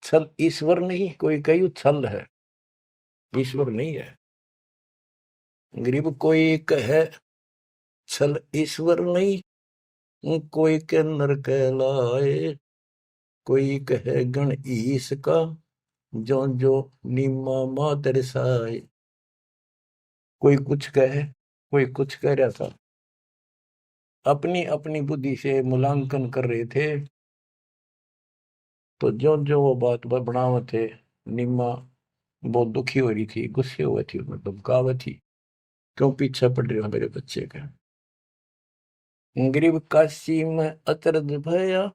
A: छल ईश्वर नहीं, कोई कही छल है, ईश्वर नहीं है। गरीब कोई कहे छल ईश्वर नहीं, कोई के नर कहलाए, कोई कहे गण ईश का, जो जो नीमा मात रिसाए। कोई कुछ कहे, कोई कुछ कह रहा था, अपनी अपनी बुद्धि से मूल्यांकन कर रहे थे। तो जो जो वो बात बनावत थे, निम्मा बहुत दुखी हो रही थी, गुस्से हुए थी, मतलब गावत थी, क्यों पीछा पड़ रही हो मेरे बच्चे का। गरीब काशी में अचरज भया,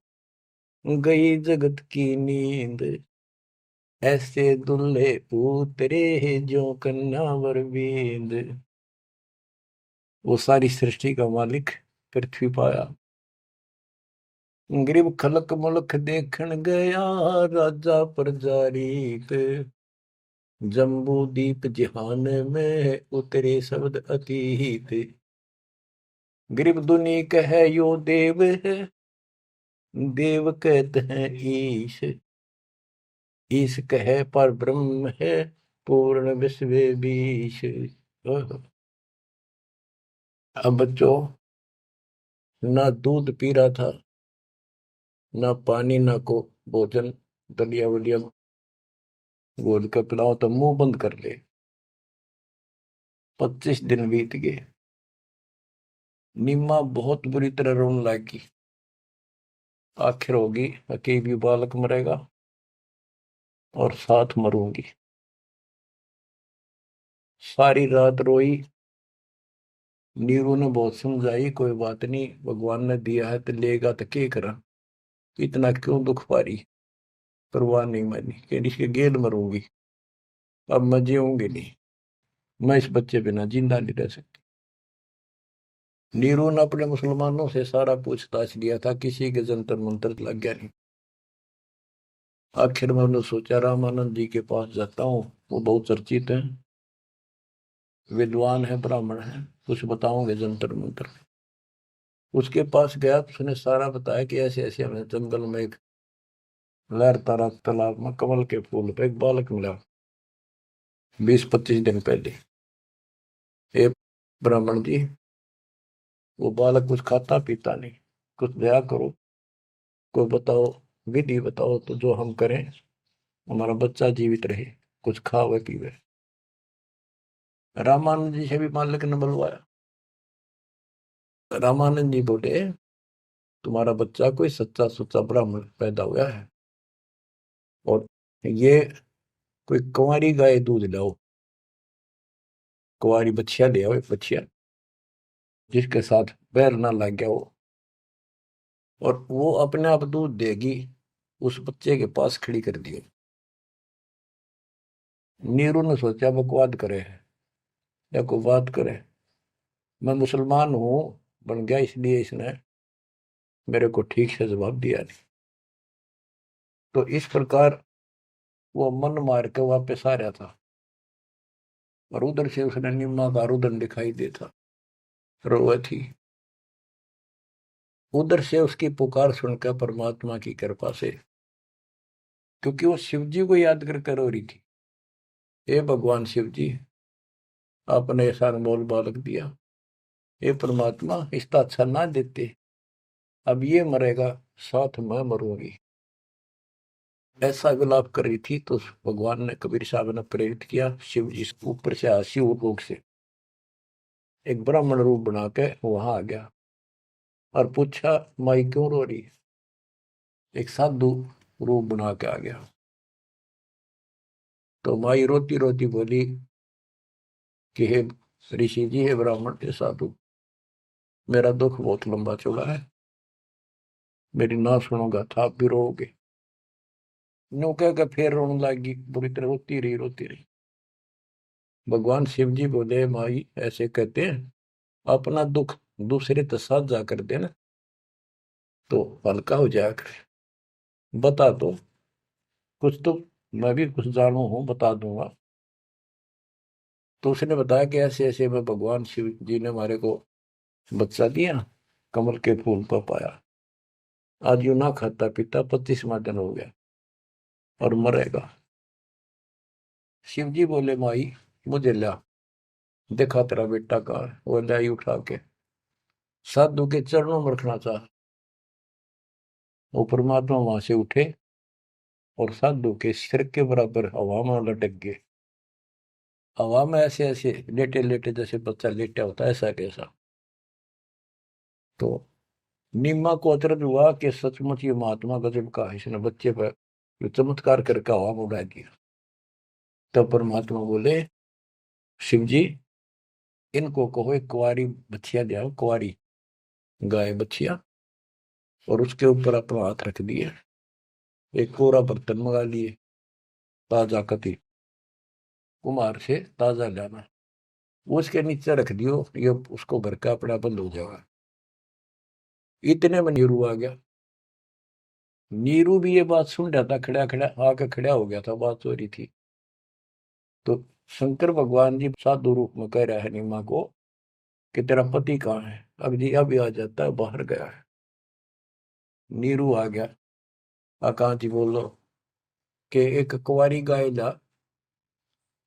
A: गई जगत की नींद, ऐसे दुल्हे पुतरे जो कन्यावर बींद। वो सारी सृष्टि का मालिक पृथ्वी पाया, गरीब खलक मुलक देखन गया, राजा प्रजारीत, जम्बू दीप जिहान में उतरे शब्द अतीत। गरीब दुनी कह यो देव है, देव कहते हैं ईश, ईश कहे पर ब्रह्म है, पूर्ण विश्व बीश। अब बच्चों, ना दूध पी रहा था, ना पानी, ना को भोजन, दलिया वलिया घोल कर पिलाओ तो मुंह बंद कर ले। 25 दिन बीत गए। नीमा बहुत बुरी तरह रोने लगी। आखिर होगी कि भी बालक मरेगा और साथ मरूंगी। सारी रात रोई। नीरू ने बहुत समझाई, कोई बात नहीं, भगवान ने दिया है तो लेगा तो क्या करा, इतना क्यों दुख पा रही। परवाह नहीं मानी, कि इसके गेल मरूंगी, अब मैं जीऊंगी नहीं, मैं इस बच्चे बिना जिंदा नहीं रह सकती। नीरू ने अपने मुसलमानों से सारा पूछताछ लिया था, किसी के जंतर मंतर लग गया नहीं। आखिर में उन्होंने सोचा रामानंद जी के पास जाता हूँ, वो बहुत चर्चित हैं, विद्वान है, ब्राह्मण है, कुछ बताओगे जंतर मंतर। उसके पास गया तो उसने सारा बताया कि ऐसे ऐसे हमें जंगल में एक लहरता रहा तालाब में कमल के फूल पे एक बालक मिला, 20-25 दिन पहले। ए ब्राह्मण जी, वो बालक कुछ खाता पीता नहीं, कुछ दया करो, कोई बताओ, विधि बताओ तो जो हम करें, हमारा बच्चा जीवित रहे, कुछ खावे पीवे। रामानंद जी से भी मालिक ने बुलवाया। रामानंद जी बोले, तुम्हारा बच्चा कोई सच्चा सुच्चा ब्राह्मण पैदा हुआ है, और ये कोई कुंवारी गाय दूध लाओ, कुंवारी बछिया ले आओ, एक बछिया जिसके साथ बैर ना लग गया हो, और वो अपने आप दूध देगी, उस बच्चे के पास खड़ी कर दियो। नीरू ने सोचा बकवाद करे है या कोई बात करे, मैं मुसलमान हूं बन गया, इसलिए इसने मेरे को ठीक से जवाब दिया नहीं। तो इस प्रकार वो मन मार के वापस आ रहा था, और उधर से उसने निम्मा का रुदन दिखाई देता, रोए थी। उधर से उसकी पुकार सुनकर परमात्मा की कृपा से, क्योंकि वो शिव जी को याद कर रो रही थी, हे भगवान शिव जी, आपने ऐसा अनमोल बालक दिया, हे परमात्मा इसका अच्छा ना देते, अब ये मरेगा, साथ मैं मरूंगी। ऐसा विलाप कर रही थी तो भगवान ने, कबीर साहब ने प्रेरित किया, शिव जी ऊपर से शिव लोक से एक ब्राह्मण रूप बना के वहां आ गया और पूछा, माई क्यों रो रही है। एक साधु रूप बना के आ गया। तो माई रोती रोती बोली कि हे ऋषि जी, हे ब्राह्मण, हे साधु, मेरा दुख बहुत लंबा चौड़ा है, मेरी ना सुनोगा था आप भी रोओगे। नो कह के फिर रोने लगी, बुरी तरह रोती रही। भगवान शिव जी बोले, माई ऐसे कहते हैं, अपना दुख दूसरे के साथ जा कर देना तो हल्का हो जाया करे, बता दो कुछ तो, मैं भी कुछ जानू हूं, बता दूंगा। तो उसने बताया कि ऐसे ऐसे में भगवान शिव जी ने हमारे को बच्चा दिया, कमल के फूल पर पाया, आज यूं ना खाता पीता 25वां दिन हो गया और मरेगा। शिव जी बोले, माई मुझे ला, देखा तेरा बेटा कहाँ है, वो लाई उठा के साधु के चरणों में रखना चाह, वो परमात्मा वहां से उठे और साधु के सिर के बराबर हवा में लटक गए। हवा में ऐसे ऐसे लेटे लेटे, जैसे बच्चा लेटा होता है, ऐसा कैसा। तो नीमा को अचरज हुआ कि सचमुच ये महात्मा गजब का है, इसने बच्चे पर जो चमत्कार करके हवा में उड़ा दिया। तो परमात्मा बोले शिव जी इनको कहो एक कुंवारी बछिया ले आओ, कुंवारी गाय बछिया, और उसके ऊपर अपना हाथ रख दिए, एक कोरा बर्तन मंगा लिए, ताजा कति कुमार से ताजा लाना, वो उसके नीचे रख दियो, ये उसको भर का अपना बंद हो जाएगा। इतने में नीरू आ गया। नीरू भी ये बात सुन रहा था, खड़ा खड़ा आके खड़ा हो गया था, बात हो रही थी। तो शंकर भगवान जी साधु रूप में कह रहा है नीमा को कि तेरा पति कहाँ है? अब जी अभी आ जाता है, बाहर गया है। नीरू आ गया, कहाँ जी बोलो कि एक कुंवारी गाय ला,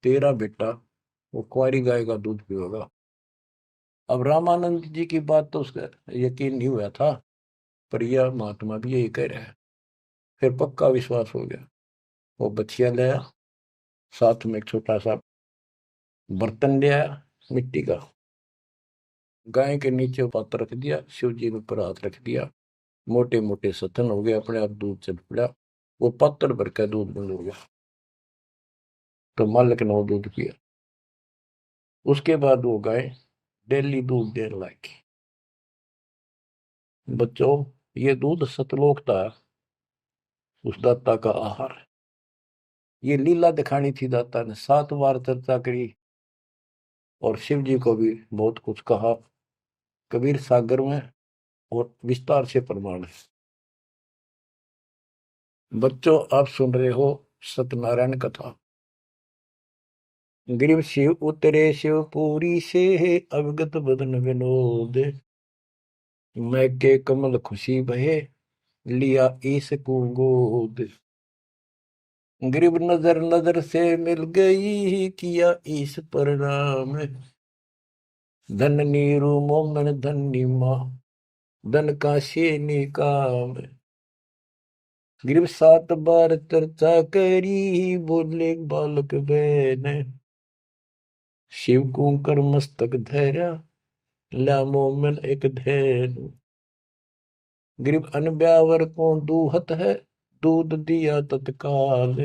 A: तेरा बेटा वो कुंवारी गाय का दूध पिएगा। अब रामानंद जी की बात तो उसका यकीन नहीं हुआ था, पर यह महात्मा भी यही कह रहा है। फिर पक्का विश्वास हो गया। वो बछिया लाया, साथ में एक छोटा सा बर्तन ले आया मिट्टी का, गाय के नीचे पात्र रख दिया, शिव जी ने ऊपर हाथ रख दिया, मोटे मोटे सतन हो गए, अपने आप दूध चल पड़ा। वो पात्र भर का दूध बंद हो गया। तो मालिक ने वो दूध पिया। उसके बाद वो गाय डेली दूध देने लगी। बच्चों, ये दूध सतलोक था, उस दाता का आहार। ये लीला दिखानी थी, दाता ने 7 बार चर्चा करी और शिव जी को भी बहुत कुछ कहा, कबीर सागर में, और विस्तार से प्रमाण है। बच्चों, आप सुन रहे हो सत्यनारायण कथा। गिरिव शिव उतरे शिवपुरी से, अवगत बदन विनोद, मैं के कमल खुशी बहे, लिया ईस को गोद। गिरिव नजर नजर से मिल गई, किया ईस प्रणाम, धन नीरू मोमन धन माँ, धन काशी निकाम। गिरिव 7 बार चर्चा करी, बोले बालक बहन, शिव को कर मस्तक धैर्या, ला मोमन एक धैन। गिरिव अनब्यावर को दूहत है, दूध दिया तत्काल,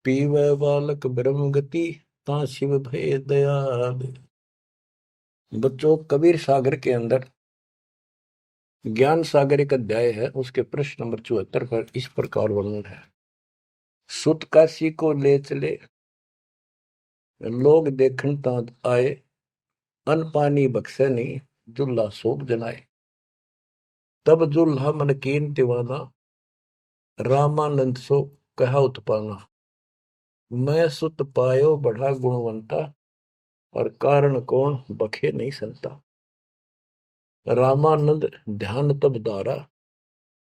A: पीवे बालक ब्रह्म गति, ता शिव भय दयाल। बच्चों, कबीर सागर के अंदर ज्ञान सागर एक अध्याय है, उसके प्रश्न नंबर 74 पर इस प्रकार वर्णन है। सुत काशी को ले चले, लोग देखन तात आए, अन पानी बख्शे नहीं, जुल्हा शोक जनाए। तब जुल्हा मन कीन दीवाना, रामानंद सो कहा उत्पाना। मैं सुत पायो बढ़ा गुणवंता, और कारण कौन बखे नहीं संता। रामानंद ध्यान तब दारा,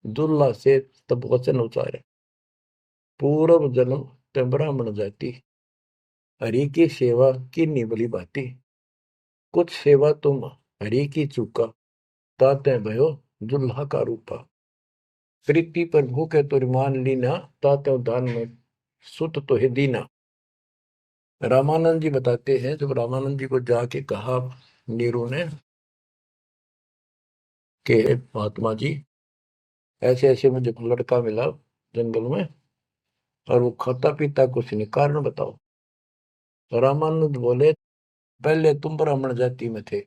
A: दुल्ला से तब वचन उचारे। पूर्व जन्म ते ब्राह्मण जाति, हरि की सेवा की निबली बाती। कुछ सेवा तुम हरि की चूका, ताते भयो दुल्हा का रूपा। प्रीति पर भूखे तो मान लीना, ताते दान में सुत तो है दीना। रामानंद जी बताते हैं, जब रामानंद जी को जाके कहा नीरू ने कि महात्मा जी ऐसे ऐसे मुझे लड़का मिला जंगल में, और वो खाता पीता कुछ नहीं, कारण बताओ। तो रामानंद बोले पहले तुम ब्राह्मण जाति में थे,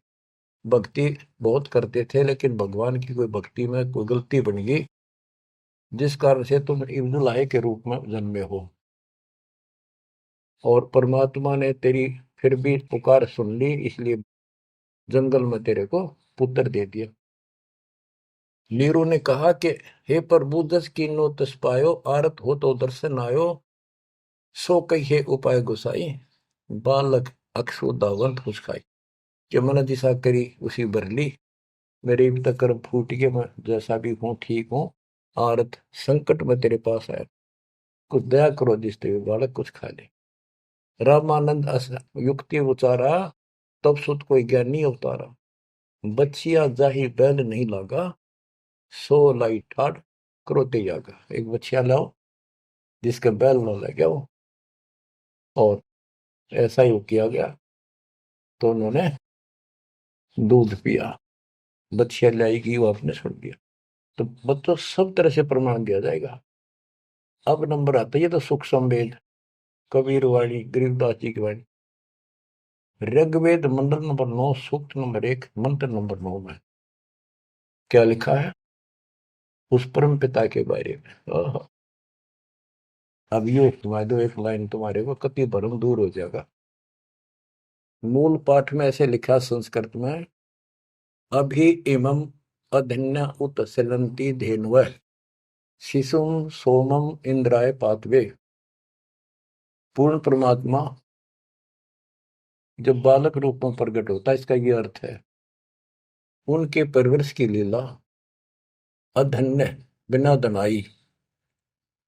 A: भक्ति बहुत करते थे, लेकिन भगवान की कोई भक्ति में कोई गलती बन गई, जिस कारण से तुम इब्दुल्लाह के रूप में जन्मे हो, और परमात्मा ने तेरी फिर भी पुकार सुन ली, इसलिए जंगल में तेरे को पुत्र दे दिया। नीरू ने कहा कि हे प्रभु, जस कीनो तस पायो, आरत हो तो दर्शन आयो, सो कहिए उपाय गुसाई, बालक अक्षुदावंत खाई। कि मन दिशा करी उसी भरली, मेरे भी तक कर्म फूट के, मैं जैसा भी हूँ ठीक हूँ, आरत संकट में तेरे पास आया, कुछ दया करो जिसते हुए बालक कुछ खा ले। रामानंद युक्ति उचारा, तब सुत कोई ज्ञानी अवतारा। बच्चिया जाही बैल नहीं लागा, सो लाई ठाड़ करोते जागा। एक बच्चिया लाओ जिसके बैल न लगे हो, और ऐसा ही किया गया। तो उन्होंने दूध पिया, बच्चिया लाएगी, वो आपने छोड़ दिया। तो बच्चों, सब तरह से प्रमाण दिया जाएगा। अब नंबर आता है, ये तो सुख संवेद, कबीर वाणी, गरीबदास जी की वाणी। ऋग्वेद मंडल नंबर 9, सूक्त नंबर 1, मंत्र नंबर 9 में क्या लिखा है उस परम पिता के बारे में। अब ये सुना दो एक लाइन, तुम्हारे को कति भरम दूर हो जाएगा। मूल पाठ में ऐसे लिखा संस्कृत में, अभि इमं अधन्य उत सिलंती धेनुव शिशुम सोमम इंद्राय पातवे। पूर्ण परमात्मा जब बालक रूप में प्रकट होता है, इसका ये अर्थ है उनके परवरिश की लीला अधन्य, बिना दनाई,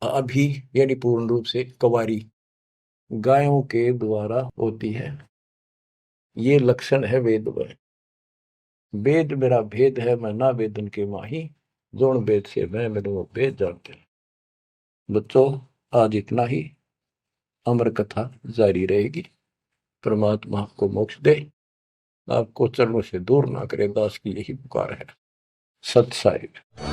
A: अभी यानी पूर्ण रूप से कवारी गायों के द्वारा होती है। ये लक्षण है वेद में। वेद मेरा भेद है, मैं ना वेदन के माही, जोन वेद से मैं मेरे वो भेद जानते हैं। बच्चों, आज इतना ही, अमर कथा जारी रहेगी। परमात्मा आपको मोक्ष दे, आपको चरणों से दूर ना करे, दास की यही पुकार है। सत साहिब।